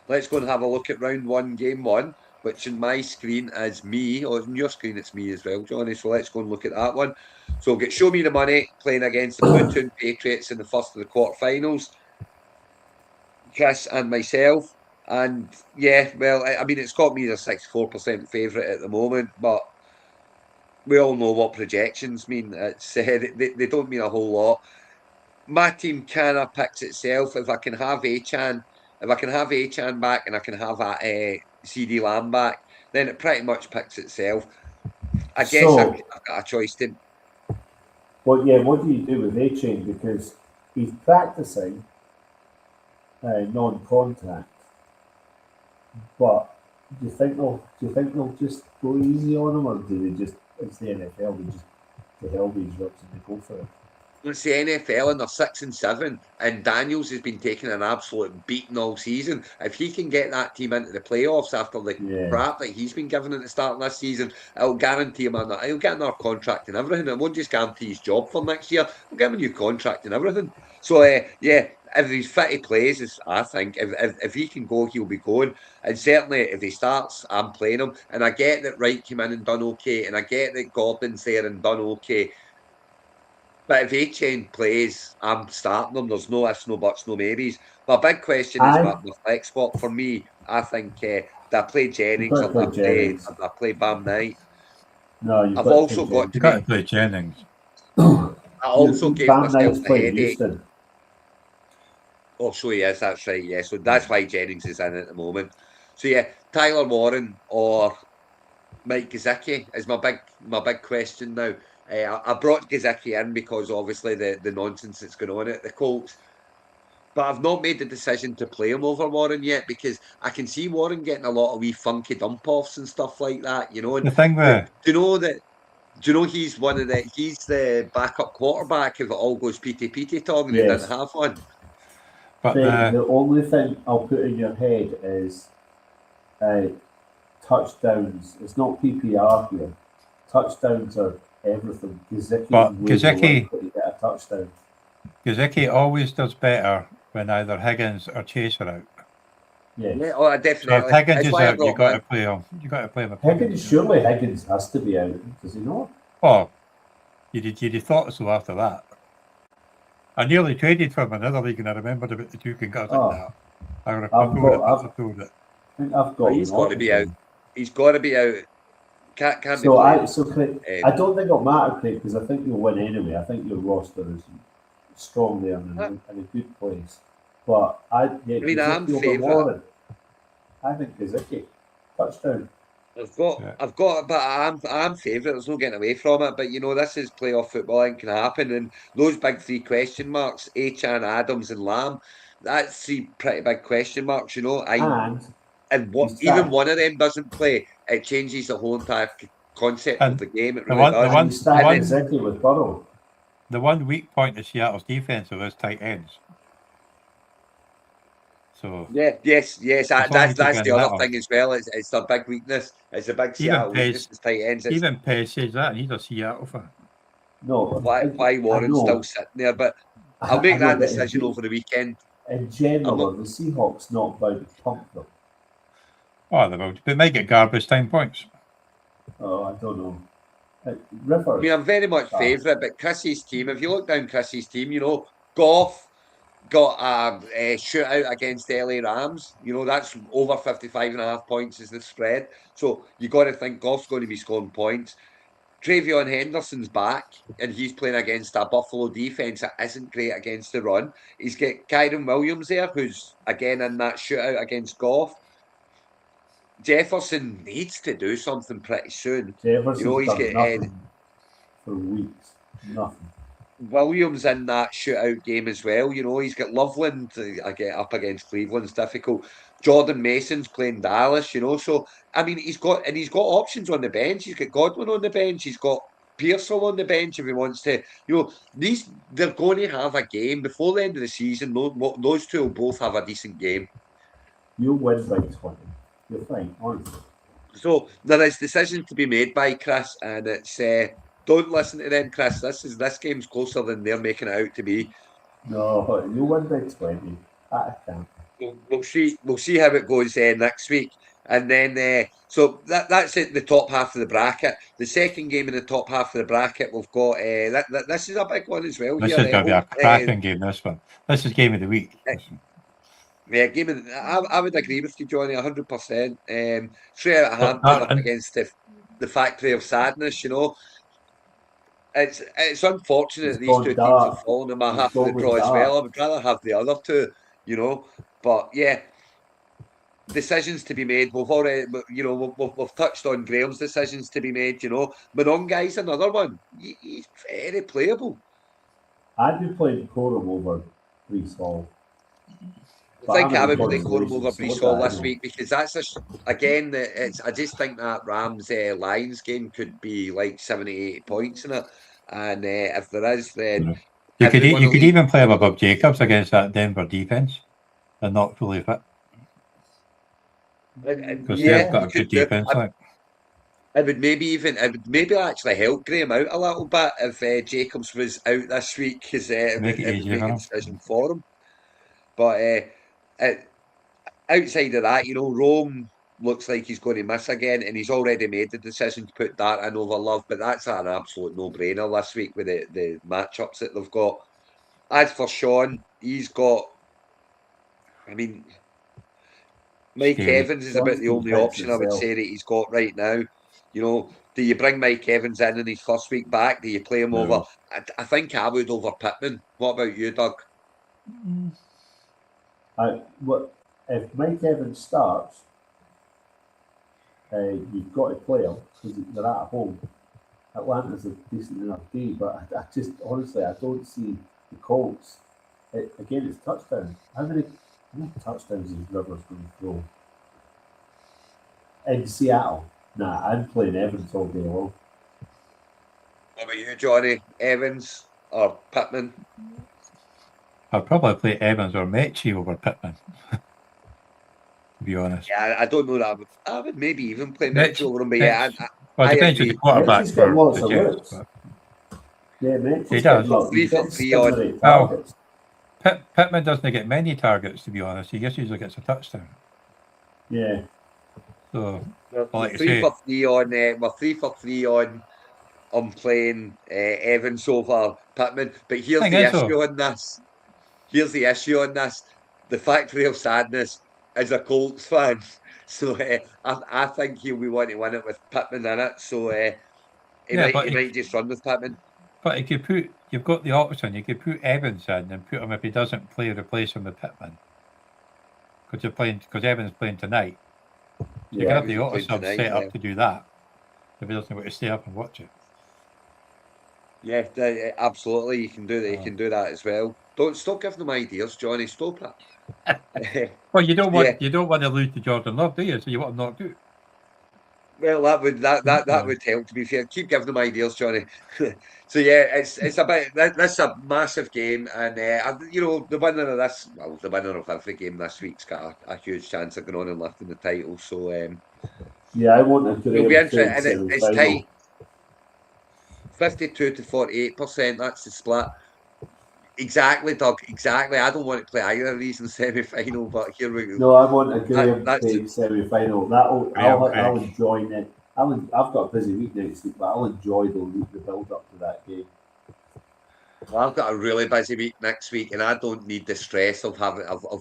Speaker 2: let's go and have a look at round 1, game 1, which in my screen is me, or on your screen it's me as well, Johnny. So let's go and look at that one. So we'll get Show Me the Money playing against the Blue Toon Patriots in the first of the quarterfinals. Chris and myself. And yeah, well, I mean, it's got me the 64% favourite at the moment, but we all know what projections mean. It's they don't mean a whole lot. My team kind of picks itself. If I can have Achan back and I can have CD Lamb back, then it pretty much picks itself. I guess I've got a choice to.
Speaker 3: Well, yeah. What do you do with Achan, because he's practicing non-contact? But do you think they'll just go easy on him, or do they just, it's the NFL, they just the hell these reps and they go for it?
Speaker 2: It's the NFL and they're 6-7, and Daniels has been taking an absolute beating all season. If he can get that team into the playoffs after the crap that he's been given at the start of this season, it'll guarantee him he'll get another contract and everything. It won't just guarantee his job for next year. We'll give him a new contract and everything. So yeah, if he's fit, he plays. I think if he can go, he'll be going. And certainly if he starts, I'm playing him. And I get that Wright came in and done okay, and I get that Gordon's there and done okay. But if Achan plays, I'm starting him. There's no ifs, no buts, no maybes. My big question is my flex spot. For me, I think did I play Jennings or did I play Bam Knight?
Speaker 3: No,
Speaker 2: I've also got
Speaker 1: to play Jennings.
Speaker 2: I also gave myself a headache.
Speaker 3: Houston.
Speaker 2: Oh, so he is. That's right. Yeah, so that's why Jennings is in at the moment. So yeah, Tyler Warren or Mike Gesicki is my big question now. I brought Gesicki in because obviously the nonsense that's going on at the Colts, but I've not made the decision to play him over Warren yet, because I can see Warren getting a lot of wee funky dump offs and stuff like that. And
Speaker 1: the thing with
Speaker 2: do you know he's the backup quarterback if it all goes PT Tong and he didn't have one.
Speaker 3: But the only thing I'll put in your head is touchdowns. It's not PPR here. Touchdowns are everything. Gesicki get a touchdown.
Speaker 1: Gesicki always does better when either Higgins or Chase are out.
Speaker 3: Yes.
Speaker 2: Yeah, oh, definitely.
Speaker 1: So if Higgins is out, you got to play him. You got to play him.
Speaker 3: Surely Higgins has to be out. Does he not?
Speaker 1: Oh, you'd have thought so after that. I nearly traded for him in another league, and I remembered about the two concussions. I've got.
Speaker 2: He's got to be out. He's got to be out. Can't be
Speaker 3: Craig, I don't think it'll matter, Craig, because I think you'll win anyway. I think your roster is strong there and in a good place. But I'm favourite. I think Gesicki touchdown.
Speaker 2: But I'm favourite. There's no getting away from it. But this is playoff football and can happen. And those big 3 question marks, Achan, Adams, and Lamb, that's 3 pretty big question marks. And even one of them doesn't play, it changes the whole entire concept of the game. It really does.
Speaker 1: The one weak point of Seattle's defense is tight ends. So
Speaker 2: yes. That's the other thing as well. It's their big weakness. It's a big Seattle weakness. It's tight ends.
Speaker 1: Even Pez says that, and he's a Seattle fan.
Speaker 3: No,
Speaker 2: why Warren's still sitting there? But I'll make that decision over the weekend.
Speaker 3: In general, the Seahawks not about to pump them.
Speaker 1: Oh, they will. They might get garbage time points.
Speaker 3: Oh, I don't know. Rivers.
Speaker 2: I mean, I'm very much favourite, but Chris's team, if you look down Chris's team, you know, Goff got a shootout against the LA Rams. You know, that's over 55.5 points is the spread. So you got to think Goff's going to be scoring points. Travion Henderson's back, and he's playing against a Buffalo defence that isn't great against the run. He's got Kyron Williams there, who's again in that shootout against Goff. Jefferson needs to do something pretty soon.
Speaker 3: Jefferson's
Speaker 2: you know, he's
Speaker 3: done nothing for weeks. Nothing.
Speaker 2: Williams in that shootout game as well. You know, he's got Loveland up against Cleveland's difficult. Jordan Mason's playing Dallas, you know. So I mean he's got options on the bench. He's got Godwin on the bench, he's got Pearsall on the bench if he wants to. You know, they're going to have a game before the end of the season. Those two will both have a decent game.
Speaker 3: You'll win by 20. You're fine, honestly.
Speaker 2: So there is decisions to be made by Chris, and it's don't listen to them, Chris. This game's closer than they're making it out to be.
Speaker 3: No, you win by 20. I can't.
Speaker 2: We'll see how it goes next week, and then so that's it. The top half of the bracket. The second game in the top half of the bracket, we've got this is a big one as well.
Speaker 1: This is going to be a cracking game. This one. This is game of the week.
Speaker 2: Yeah, I would agree with you, Johnny, 100%. Straight out of Hampton up against the Factory of Sadness, you know. It's unfortunate these two teams have fallen in my half of the draw as well. I would rather have the other two, you know. But yeah, decisions to be made. We've already, you know, we've touched on Graham's decisions to be made. You know, Monongai's another one. He's very playable.
Speaker 3: I'd be playing Corum over Breece Hall.
Speaker 2: I think I would play Corum over Breece Hall this week because that's again. I just think that Rams Lions game could be like 70-80 points in it, and if there is, then
Speaker 1: you could even play above Jacobs against that Denver defense. They're not fully fit because they've got a good defense.
Speaker 2: It would maybe actually help Graham out a little bit if Jacobs was out this week because it would make a decision for him. But outside of that, you know, Rome looks like he's going to miss again, and he's already made the decision to put Dart in over Love. But that's an absolute no-brainer this week with the matchups that they've got. As for Sean, he's got. I mean, Mike Evans is about the only option I would say that he's got right now. You know, do you bring Mike Evans in his first week back? Do you play him over? I think I would over Pittman. What about you, Doug?
Speaker 3: If Mike Evans starts, you've got to play him because they're at home. Atlanta's a decent enough team, but I just honestly I don't see the Colts. Again, it's touchdowns. How many touchdowns is Rivers going to throw? In Seattle? Nah, I'm playing Evans all day long.
Speaker 2: What about you, Johnny? Evans or Pittman?
Speaker 1: I'd probably play Evans or Mechie over Pittman. To be honest.
Speaker 2: Yeah, I don't know that. I would maybe even play Mechie over him, but yeah.
Speaker 1: Well, it depends on the quarterback for the Jets.
Speaker 3: Yeah, Mechie's
Speaker 1: he does.
Speaker 2: 3 for 3 on.
Speaker 1: Pittman doesn't get many targets, to be honest. He just usually gets a touchdown.
Speaker 3: Yeah.
Speaker 1: So,
Speaker 2: we're 3 for 3 on. We're 3 for 3 on. I'm playing Evans over Pittman, but here's the issue on this. Here's the issue on this. The Factory of Sadness is a Colts fan, so I think he'll be wanting to win it with Pittman in it. So he might just run with Pittman.
Speaker 1: But you've got the option. You could put Evans in and put him if he doesn't play, replace him with Pittman. Because Evans is playing tonight. You can have the auto sub set up to do that if he doesn't want to stay up and watch it.
Speaker 2: Yeah, absolutely. You can do that. You can do that as well. Stop giving them ideas, Johnny. Stop it.
Speaker 3: Well,
Speaker 1: you don't want to lose to Jordan Love, do you? So you want him knocked out.
Speaker 2: Well, that would help. To be fair, keep giving them ideas, Johnny. So yeah, it's about that's a massive game, and you know the winner of this, well, the winner of every game this week's got a huge chance of going on and lifting the title. So
Speaker 3: yeah, I want to.
Speaker 2: It'll be interesting, and it's tight. 52 to 48%. That's the split. Exactly, Doug. Exactly. I don't want to play either of these in the semi-final, but here we go.
Speaker 3: No, I want a Graham
Speaker 2: that's
Speaker 3: Craig semi-final. I'll enjoy it. I've got a busy week next week, but I'll enjoy the build up to that game.
Speaker 2: Well, I've got a really busy week next week, and I don't need the stress of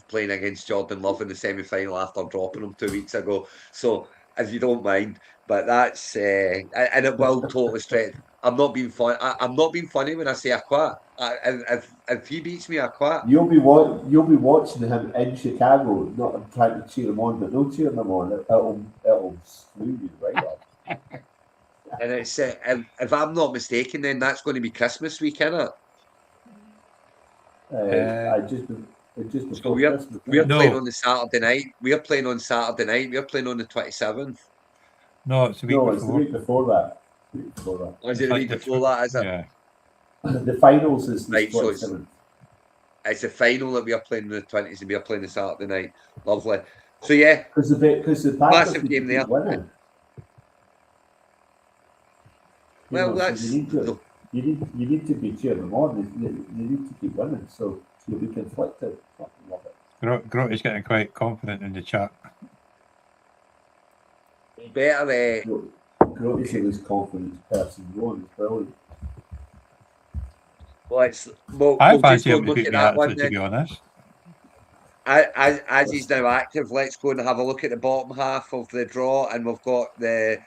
Speaker 2: playing against Jordan Love in the semi-final after dropping him 2 weeks ago. So, if you don't mind, but that's and it will totally stress. I'm not being fun. I'm not being funny when I say I quit. If he beats me, I quit.
Speaker 3: You'll be watching him in Chicago, not trying to cheer him on, but no cheering him on. It'll screw you right up.
Speaker 2: And it's if I'm not mistaken, then that's going to be Christmas week, isn't it?
Speaker 3: Just before
Speaker 2: So we're
Speaker 3: Christmas.
Speaker 2: playing on the Saturday night. We're playing on Saturday night. We're playing on the 27th.
Speaker 1: No, it's the week before.
Speaker 3: It's the week before that.
Speaker 2: Or is it the week before that? Is it?
Speaker 1: Yeah.
Speaker 3: The finals is the
Speaker 2: Right, so
Speaker 3: 27th.
Speaker 2: It's a final that we are playing the 20s and we are playing the Saturday night. Lovely. So yeah,
Speaker 3: because the
Speaker 2: massive game there.
Speaker 3: Winning.
Speaker 2: Well, that's
Speaker 3: so you need to be cheering them on. You need to keep winning, so you'll be conflicted. Love it.
Speaker 1: Grotty's getting quite confident in the chat.
Speaker 2: better.
Speaker 3: Grotty's the most confident person going. It's brilliant.
Speaker 2: Well,
Speaker 1: I
Speaker 2: we'll
Speaker 1: fancy
Speaker 2: just
Speaker 1: him
Speaker 2: go
Speaker 1: to
Speaker 2: and look
Speaker 1: beat
Speaker 2: at
Speaker 1: me,
Speaker 2: that
Speaker 1: actually,
Speaker 2: one
Speaker 1: to
Speaker 2: then.
Speaker 1: be honest.
Speaker 2: As he's now active, let's go and have a look at the bottom half of the draw, and we've got the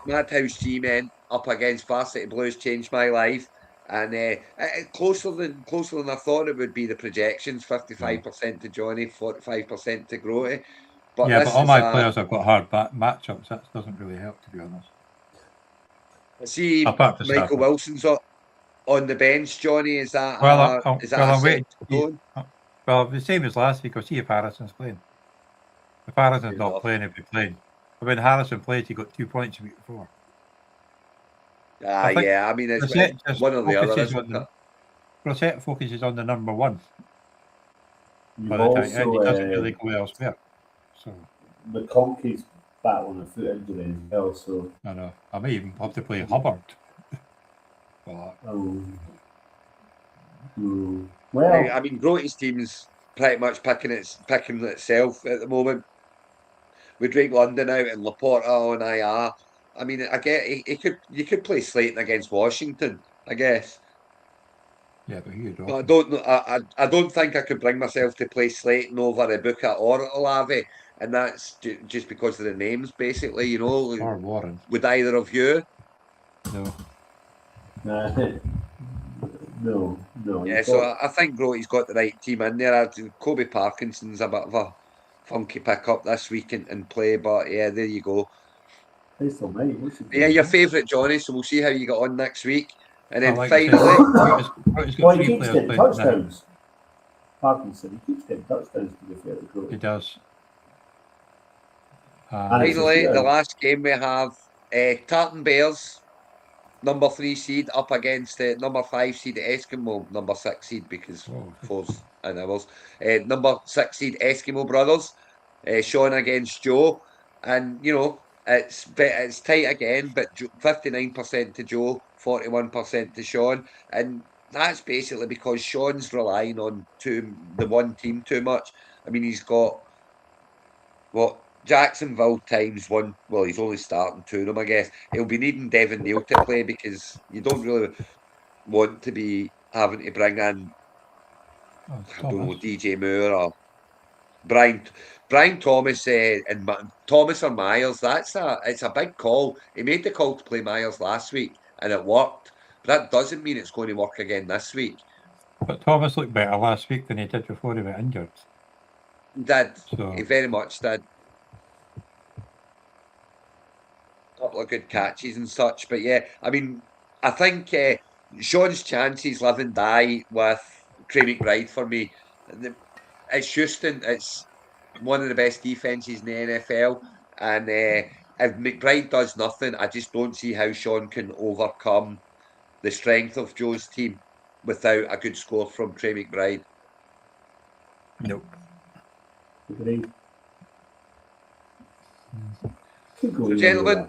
Speaker 2: Madhouse G-Men up against Varsity Blues. Changed My Life, and closer than I thought it would be. The projections: 55% to Johnny, 45% to Grotty. But
Speaker 1: yeah, but all my players have got hard matchups. That doesn't really help, to be honest.
Speaker 2: I see Michael Wilson's on the bench. Johnny, is that
Speaker 1: I'm waiting. Well, the same as last week. I'll see if Harrison's playing. If Harrison's not playing, he'll be playing. But when Harrison played, he got 2 points a week before.
Speaker 2: Yeah, I mean, it's one or the other.
Speaker 1: Brissett focuses on the number one.
Speaker 3: But
Speaker 1: he doesn't really go elsewhere. So
Speaker 3: McConkey's battling a foot injury as well. So
Speaker 1: I know. I may even have to play Hubbard.
Speaker 3: Well,
Speaker 2: I mean, Grotty's team's pretty much picking itself at the moment. With Drake London out and Laporta on IR. I mean, I get you could play Slayton against Washington, I guess.
Speaker 1: Yeah, but
Speaker 2: I don't think I could bring myself to play Slayton over Ibuka or Olave, and that's just because of the names, basically. You know,
Speaker 1: or Warren.
Speaker 2: Would either of you?
Speaker 1: No.
Speaker 3: No.
Speaker 2: Yeah, so I think Grotty's got the right team in there. Kobe Parkinson's a bit of a funky pickup this week and play, but yeah, there you go. Yeah, your favourite Johnny. So we'll see how you get on next week, and then finally,
Speaker 3: he keeps getting touchdowns. Parkinson, he keeps getting touchdowns to be fair to Grotty.
Speaker 1: He does.
Speaker 2: Finally, the last game we have Tartan Bears, number 3 seed, up against number 5 seed Eskimo, number 6 seed because 4's and ours. Number 6 seed Eskimo Brothers, Sean against Joe, and you know it's tight again, but 59% to Joe, 41% to Sean, and that's basically because Sean's relying on the one team too much. I mean, he's got Jacksonville times one. Well, he's only starting 2 of them, I guess. He'll be needing Devin Neal to play because you don't really want to be having to bring in, I don't know, DJ Moore or Brian Thomas and Thomas or Myers. It's a big call. He made the call to play Myers last week and it worked. But that doesn't mean it's going to work again this week.
Speaker 1: But Thomas looked better last week than he did before he got injured.
Speaker 2: He did. He very much did. A couple of good catches and such. But yeah, I mean, I think Sean's chances live and die with Craig McBride for me. It's Houston. It's one of the best defenses in the NFL. And if McBride does nothing, I just don't see how Sean can overcome the strength of Joe's team without a good score from Trey McBride.
Speaker 1: Nope.
Speaker 3: Agreed.
Speaker 2: So, gentlemen,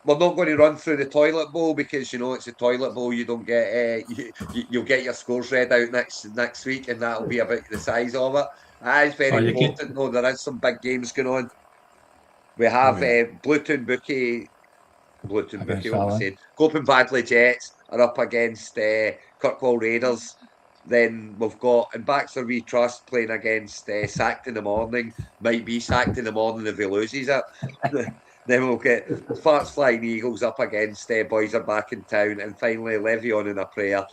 Speaker 2: we're not going to run through the toilet bowl because it's a toilet bowl. You don't get you'll get your scores read out next week, and that'll be about the size of it. That is very important. No, there is some big games going on. We have Bluetoon Bookie. What am I saying? Copen Badley Jets are up against Kirkwall Raiders. Then we've got and Baxter We Trust playing against Sacked in the Morning. Might be Sacked in the Morning if he loses it. Then we'll get Farts Flying Eagles up against Boys Are Back in Town. And finally, Le'Veon in a Prayer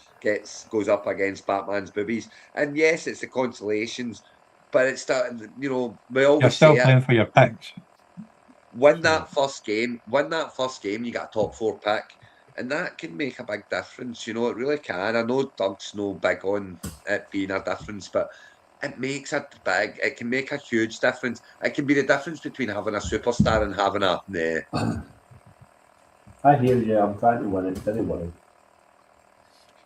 Speaker 2: goes up against Batman's Boobies. And yes, it's the consolations, but it's that, we always
Speaker 1: You're still playing for your picks.
Speaker 2: Win that first game, you got a top 4 pick. And that can make a big difference, it really can. I know Doug's no big on it being a difference, but it can make a huge difference. It can be the difference between having a superstar and having a
Speaker 3: I hear you, I'm trying to win it, don't worry.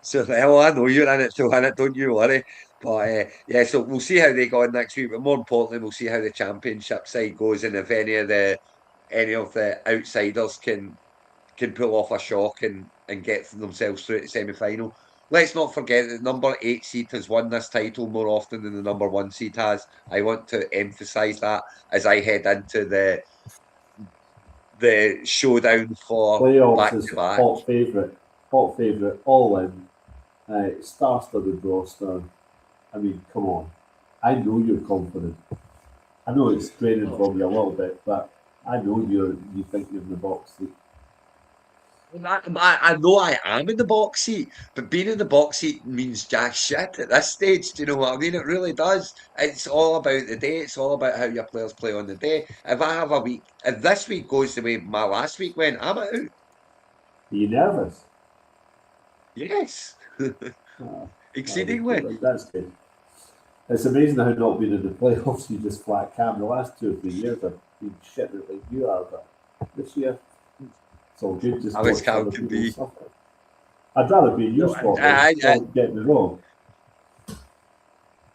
Speaker 2: So, hell, I know you're in it to win it, don't you worry. But, so we'll see how they go on next week, but more importantly, we'll see how the championship side goes and if any of the outsiders can pull off a shock and get themselves through to the semi-final. Let's not forget that the number 8 seed has won this title more often than the number 1 seed has. I want to emphasise that as I head into the showdown for
Speaker 3: playoffs
Speaker 2: back-to-back.
Speaker 3: Hot favourite, all in. Star-studded roster. I mean, come on. I know you're confident. I know it's draining from you a little bit, but I know you think you're in the box seat.
Speaker 2: I know I am in the box seat, but being in the box seat means jack shit at this stage. Do you know what I mean? It really does. It's all about the day. It's all about how your players play on the day. If this week goes the way my last week went, I'm out.
Speaker 3: Are you nervous?
Speaker 2: Yes. Exceedingly.
Speaker 3: That's good. It's amazing how not being in the playoffs, you just flat cam. The last 2 or 3 years have been shit like you are, but this year, it's all good. Just
Speaker 2: watch other people
Speaker 3: suffer. I'd rather be in your spot. Don't get me wrong.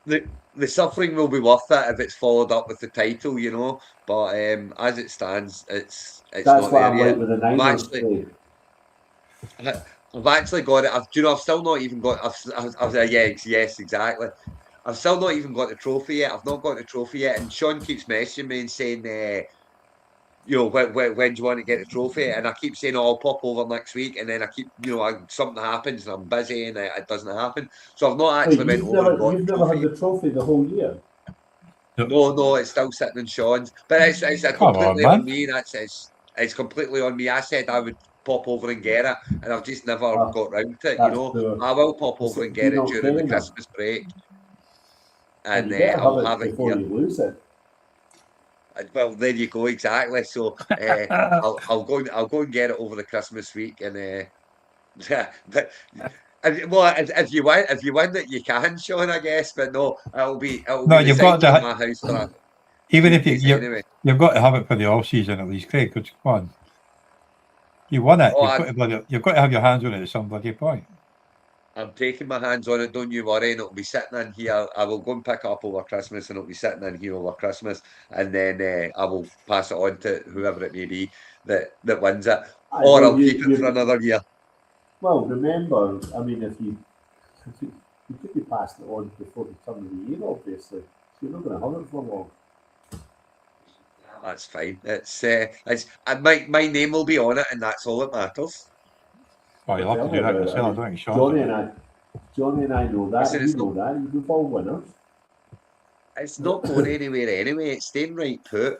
Speaker 2: The suffering will be worth it if it's followed up with the title, But as it stands, it's
Speaker 3: that's
Speaker 2: not
Speaker 3: what
Speaker 2: there
Speaker 3: I'm
Speaker 2: yet.
Speaker 3: like with the Niners.
Speaker 2: I've actually got it. I've still not even got. Yes, exactly. I've still not even got the trophy yet. I've not got the trophy yet. And Sean keeps messaging me and saying, when do you want to get the trophy? And I keep saying, I'll pop over next week. And then I keep, something happens and I'm busy and it doesn't happen. So I've not actually went over.
Speaker 3: You've never had the trophy the whole year?
Speaker 2: No, it's still sitting in Sean's. But it's completely on me. It's completely on me. I said I would pop over and get it, and I've just never got round to it. I will pop over and get it during the Christmas break, and I'll have it
Speaker 3: before you lose it.
Speaker 2: Well, there you go, exactly. So I'll go and get it over the Christmas week, and if you win it, you can, Sean, I guess. But no, it'll be
Speaker 1: you've got to
Speaker 2: my house for
Speaker 1: even if you've got to have it for the off season at least, Craig. Because come on. You won it. You've got to have your hands on it at some bloody point.
Speaker 2: I'm taking my hands on it, don't you worry. And it'll be sitting in here. I will go and pick it up over Christmas, and it'll be sitting in here over Christmas. And then I will pass it on to whoever it may be that wins it. Or I'll keep it for another year.
Speaker 3: Well, remember, I mean, if you could be passing it on before the turn of the year, obviously. So you're not going to have it for long.
Speaker 2: That's fine. It's my name will be on it, and that's all that matters.
Speaker 1: Well, you'll have to do that yourself, don't you, Sean?
Speaker 3: Johnny and I know that. You know that. You've all winners.
Speaker 2: It's not going anywhere anyway. It's staying right put.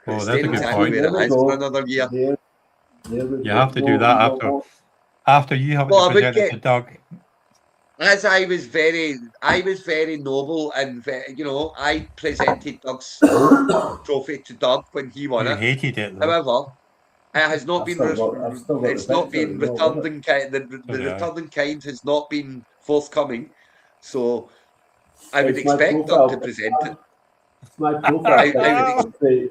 Speaker 1: Oh, that's a good point.
Speaker 2: Where it is for another year.
Speaker 1: You have to do that after you have it presented to Doug.
Speaker 2: As I was very noble, and I presented Doug's trophy to Doug when he won it.
Speaker 1: Hated it, though.
Speaker 2: However, it has not been. It's not been returned in kind. The return in kind has not been forthcoming. So I would expect Doug to present it.
Speaker 3: It's my profile.
Speaker 2: Exactly.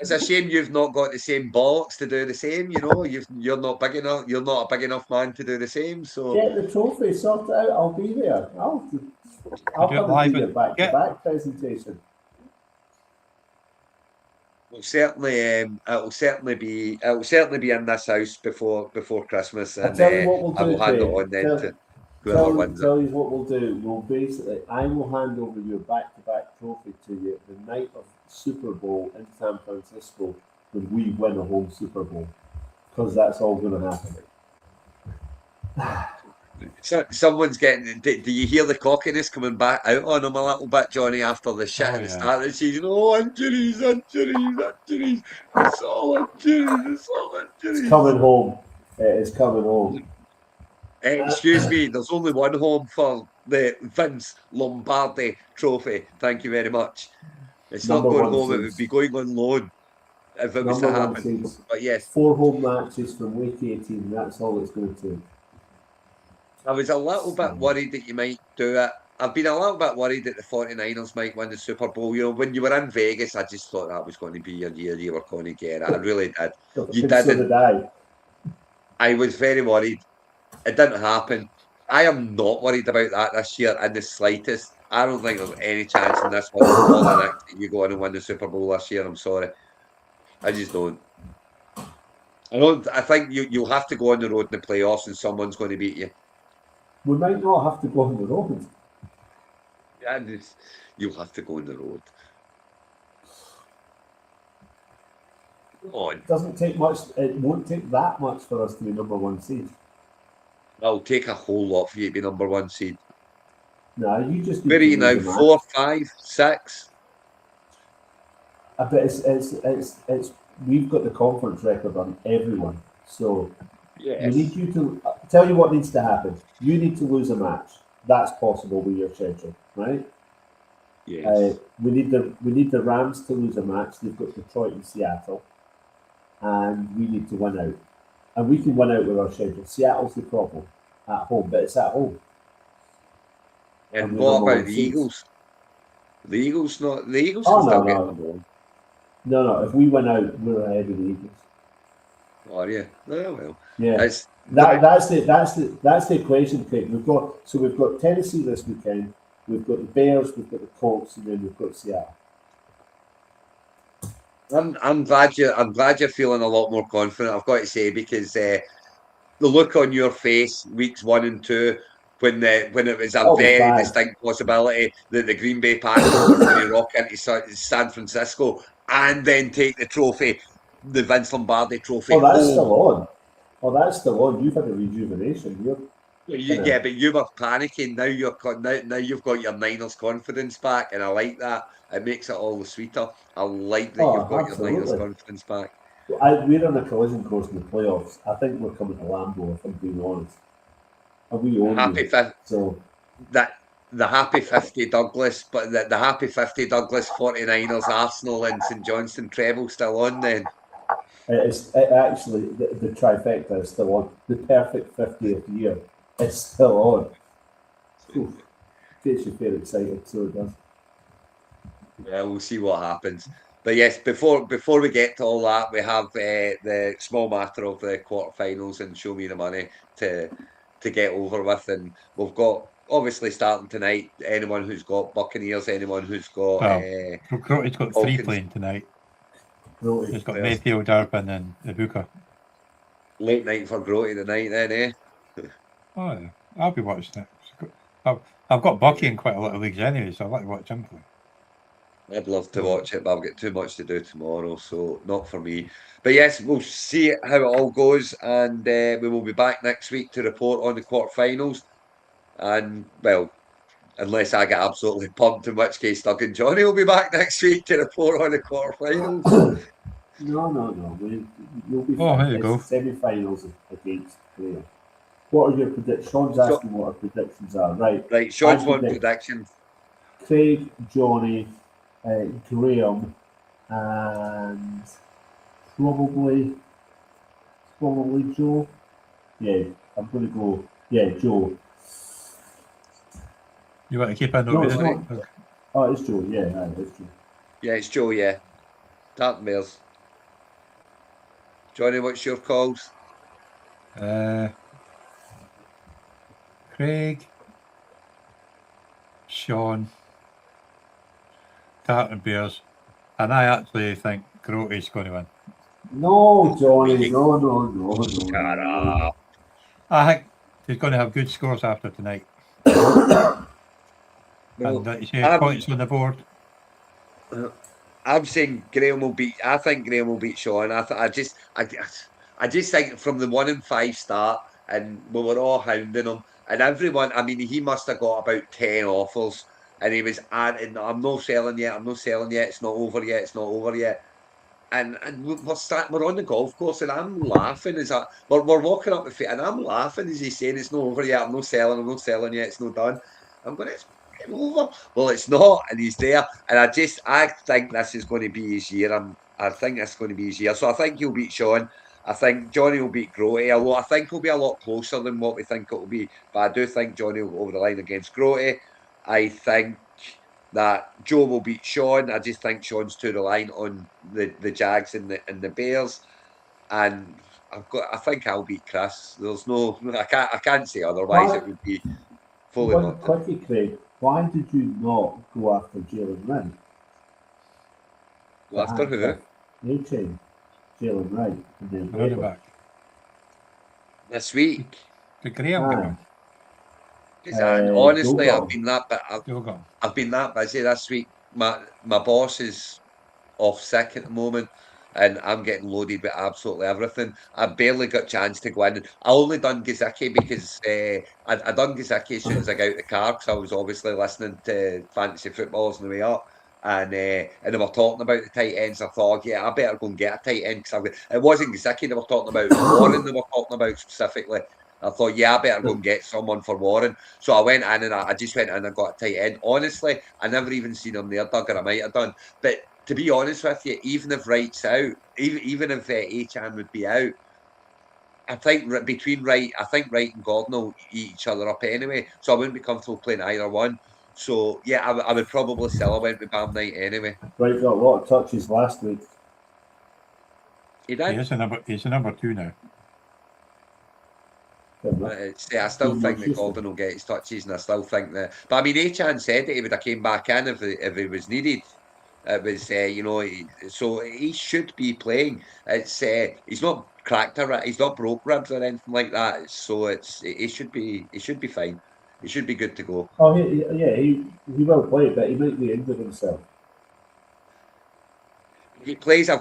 Speaker 2: It's a shame you've not got the same bollocks to do the same. You're not big enough. You're not a big enough man to do the same. So
Speaker 3: get the trophy, sort it out. I'll be there. I'll come and do a back-to-back presentation.
Speaker 2: It'll certainly be in this house before Christmas,
Speaker 3: I'll
Speaker 2: and
Speaker 3: tell you what we'll
Speaker 2: I will
Speaker 3: do,
Speaker 2: hand it
Speaker 3: Craig.
Speaker 2: on then to whoever wins it.
Speaker 3: Tell you what we'll do. I will hand over your back-to-back trophy to you the night of Super Bowl in San Francisco when we win a home Super Bowl, because that's all going to happen.
Speaker 2: So, someone's getting. Do you hear the cockiness coming back out on him a little bit, Johnny, after the shit at the start of the season? Oh, injuries! It's all injuries!
Speaker 3: It's coming home. It is coming home.
Speaker 2: Excuse me, there's only one home for the Vince Lombardi Trophy. Thank you very much. It's
Speaker 3: Number
Speaker 2: not going
Speaker 3: one
Speaker 2: home, it
Speaker 3: seeds.
Speaker 2: would be going on loan if it was to
Speaker 3: Number one
Speaker 2: happen.
Speaker 3: seeds.
Speaker 2: But yes,
Speaker 3: 4 home matches from week 18. That's all it's going to take.
Speaker 2: I was a little bit worried that you might do it. I've been a little bit worried that the 49ers might win the Super Bowl. You know, when you were in Vegas, I just thought that was going to be your year. You were going to get it. I really did. You
Speaker 3: So
Speaker 2: didn't.
Speaker 3: did I.
Speaker 2: I was very worried. It didn't happen. I am not worried about that this year in the slightest. I don't think there's any chance in this world or the next that you go on and win the Super Bowl this year. I'm sorry. I just don't. I think you'll have to go on the road in the playoffs and someone's going to beat you.
Speaker 3: We might not have to go on the road.
Speaker 2: Yeah, you'll have to go on the road.
Speaker 3: It doesn't take much. It won't take that much for us to be number one seed.
Speaker 2: It'll take a whole lot for you to be number one seed.
Speaker 3: No, you just.
Speaker 2: Where are you now? 4, 5, 6?
Speaker 3: But it's. We've got the conference record on everyone, so
Speaker 2: yes.
Speaker 3: We need you to tell you what needs to happen. You need to lose a match. That's possible with your schedule, right?
Speaker 2: Yes.
Speaker 3: We need the Rams to lose a match. They've got Detroit and Seattle, and we need to win out. And we can win out with our schedule. Seattle's the problem at home, but it's at home.
Speaker 2: And what about the Eagles? The Eagles can still get number one.
Speaker 3: No. If we win out, we're ahead of the Eagles.
Speaker 2: Are you? Oh, well.
Speaker 3: Yeah. That's the equation, Craig. We've got Tennessee this weekend. We've got the Bears. We've got the Colts, and then we've got Seattle.
Speaker 2: I'm glad you're feeling a lot more confident. I've got to say, because the look on your face weeks 1 and 2 when it was a very distinct possibility that the Green Bay Packers were going to rock into San Francisco and then take the trophy, the Vince Lombardi Trophy.
Speaker 3: Oh, that's still on. You've had a rejuvenation.
Speaker 2: Yeah, but you were panicking. Now you've got your Niners confidence back, and I like that. It makes it all the sweeter. I like that you've got your Niners confidence back.
Speaker 3: We're on a collision course in the playoffs. I think we're coming to Lambeau, if I'm being honest. And we own
Speaker 2: the happy 50 Douglas, but the happy 50 Douglas 49ers, Arsenal and St Johnstone treble still on then.
Speaker 3: Actually, the trifecta is still on. The perfect 50th year is still on. Oof. Gets you very excited, so it does.
Speaker 2: Yeah, we'll see what happens. But yes, before we get to all that, we have the small matter of the quarterfinals and Show Me the Money to get over with, and we've got obviously starting tonight. Anyone who's got Buccaneers, anyone who's got
Speaker 1: Grote's got Falcons. 3 playing tonight. He's got Mayfield, Durbin, and Ibuka.
Speaker 2: Late night for Grote tonight, then, eh?
Speaker 1: Oh yeah, I'll be watching it. I've got Bucky in quite a lot of leagues anyway, so I'd like to watch him play.
Speaker 2: I'd love to watch it, but I've got too much to do tomorrow, so not for me. But yes, we'll see how it all goes, and we will be back next week to report on the quarterfinals. And well, unless I get absolutely pumped, in which case Doug and Johnny will be back next week to report on the quarterfinals.
Speaker 3: No. You'll be
Speaker 1: fine. There you go.
Speaker 3: Semi-finals against Graham. What are your predictions? Sean's asking what our predictions are. Right.
Speaker 2: Sean's one prediction.
Speaker 3: Craig, Johnny, Graham, and probably Joe. Yeah, I'm going to go. Yeah, Joe.
Speaker 1: You want to keep an eye?
Speaker 3: Oh, it's Joe. Yeah, it's Joe.
Speaker 2: Yeah, it's Joe. Yeah, Dark Bears. Johnny, what's your calls?
Speaker 1: Craig, Sean, Tartan Bears, and I actually think Grote's going to win.
Speaker 3: No, Johnny, no.
Speaker 1: I think he's going to have good scores after tonight. And you say points on the board.
Speaker 2: I'm saying Graham will beat. I think Graham will beat Sean. I just think from the 1-5 start, and we were all hounding him, and everyone. I mean, he must have got about 10 offers, and he was adding. I'm not selling yet. I'm not selling yet. It's not over yet. It's not over yet. And we're on the golf course, and I'm laughing as we're walking up the field, and I'm laughing as he's saying it's not over yet. I'm not selling yet. It's not done. I'm going, it's over. Well, it's not, and he's there. And I think this is going to be his year. I think this is going to be his year. So I think he'll beat Sean. I think Johnny will beat Grote. Although I think he'll be a lot closer than what we think it will be. But I do think Johnny will go over the line against Grote. I think that Joe will beat Sean. I just think Sean's too reliant on the Jags and the Bears, and I think I'll beat Chris. There's no, I can't say otherwise. It would be fully not.
Speaker 3: Quickly, Craig, why did you not go after Jalen Wright?
Speaker 2: Go after who?
Speaker 3: A-Chain, Jalen Wright, and then
Speaker 1: Running back
Speaker 2: this week.
Speaker 1: to Graham.
Speaker 2: Honestly, I've been that busy this week. My boss is off sick at the moment, and I'm getting loaded with absolutely everything. I barely got a chance to go in. I only done Gaziki because I done Gaziki as soon as I got out the car, because I was obviously listening to fantasy footballers on the way up. And they were talking about the tight ends. I thought, yeah, I better go and get a tight end, because it wasn't Gaziki they were talking about, Warren they were talking about specifically. I thought, yeah, I better go and get someone for Warren. So I went in and I just went in and got a tight end. Honestly, I never even seen him there, Doug, or I might have done. But to be honest with you, even if Wright's out, even if A-Chan would be out, I think Wright and Gordon will eat each other up anyway. So I wouldn't be comfortable playing either one. So yeah, I would probably still have went with Bam Knight anyway.
Speaker 3: Wright got a lot of touches last week.
Speaker 2: He did.
Speaker 1: He's a number 2 now.
Speaker 2: I still think that Gordon will get his touches, and I still think that. But I mean, A-Chan said that he would have came back in if he was needed. It was, so he should be playing. It's he's not cracked he's not broke ribs or anything like that. So he should be fine. He should be good to go.
Speaker 3: Oh, he will play, but he might be injured himself.
Speaker 2: He plays. I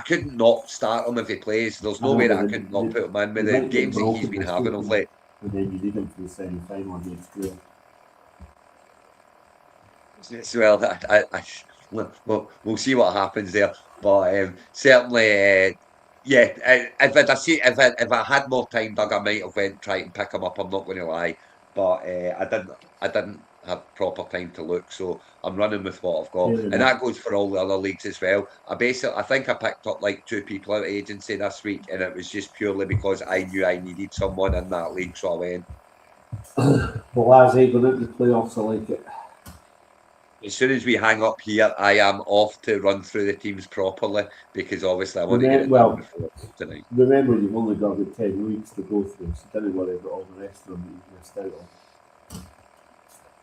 Speaker 2: couldn't not start him if he plays. There's no way that I could not put him in with the games that he's been having of late.
Speaker 3: And then you need him for the semi-final against Graham.
Speaker 2: Well, we'll see what happens there. But certainly, if I had more time, Doug, I might have went try and pick him up. I'm not going to lie, but I didn't have proper time to look, so I'm running with what I've got, and that goes for all the other leagues as well. I think I picked up like 2 people out of agency this week, and it was just purely because I knew I needed someone in that league, so I went.
Speaker 3: Well, lads, going into the playoffs, I like it.
Speaker 2: As soon as we hang up here, I am off to run through the teams properly, because obviously I want to get it done before tonight.
Speaker 3: Remember, you've only got about 10 weeks to go through, so don't worry about all the rest of them that you've missed out on.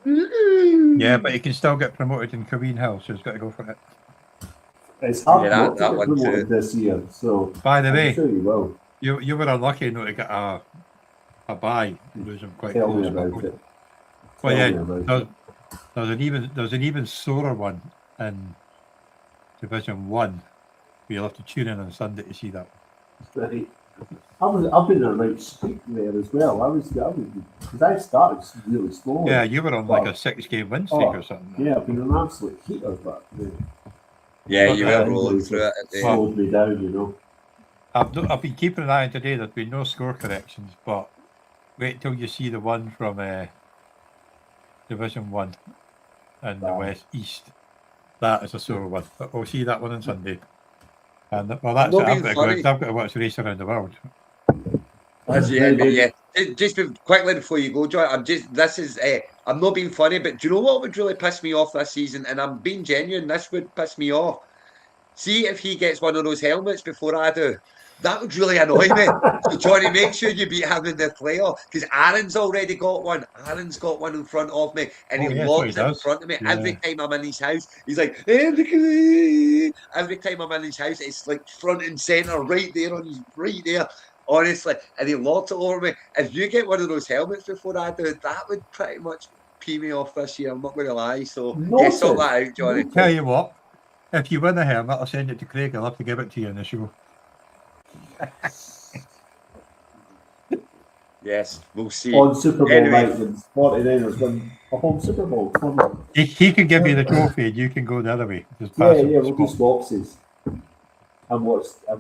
Speaker 1: Yeah, but you can still get promoted in Queen Hill, so he's got to go for it.
Speaker 3: It's hard not to get promoted this year, so
Speaker 1: by the way,
Speaker 3: I'm sure you will.
Speaker 1: You were unlucky not to get a bye, losing quite
Speaker 3: Tell
Speaker 1: close.
Speaker 3: Me about it.
Speaker 1: Well, yeah, there's an even sorer one in Division 1. You'll have to tune in on Sunday to see that.
Speaker 3: Right. I've been on a right streak there as well. Because I started really slow.
Speaker 1: Yeah, you were on like a 6-game win streak or something.
Speaker 3: Yeah, I've been an absolute heater, but
Speaker 2: yeah, you were rolling through it.
Speaker 3: Slowed me down, you know.
Speaker 1: I've been keeping an eye on today. There's been no score corrections, but wait till you see the one from Division 1 in the West East. That is a sore one. But we'll see that one on Sunday. And well, that's it. I've got to watch Race Around the World.
Speaker 2: Yeah. Just quickly before you go, Joy, I'm not being funny, but do you know what would really piss me off this season? And I'm being genuine. This would piss me off. See if he gets one of those helmets before I do. That would really annoy me. So, Johnny, make sure you beat him in the playoff because Aaron's already got one. Aaron's got one in front of me, and he lobs it in front of me every time I'm in his house. He's like, every time I'm in his house, it's like front and center, right there on his right there. Honestly, and he lobs it over me. If you get one of those helmets before I do, that would pretty much pee me off this year. I'm not going to lie. So, yeah, sort that out, Johnny.
Speaker 1: Tell you what, if you win a helmet, I'll send it to Craig. I'll have to give it to you in the show.
Speaker 2: Yes, we'll see.
Speaker 3: On Super Bowl night when 49ers win a home Super Bowl.
Speaker 1: He can give you the trophy and you can go the other way. Just
Speaker 3: Yeah,
Speaker 1: pass
Speaker 3: we'll do swapsies. And watch the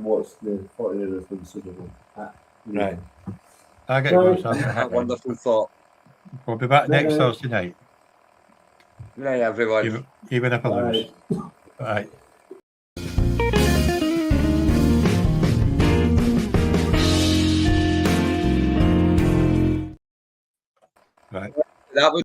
Speaker 3: 49ers win the Super Bowl.
Speaker 1: Right. I get to go.
Speaker 2: A wonderful thought.
Speaker 1: We'll be back next Thursday night.
Speaker 2: Good night, everyone.
Speaker 1: Even if I lose. Right. Right.
Speaker 2: That would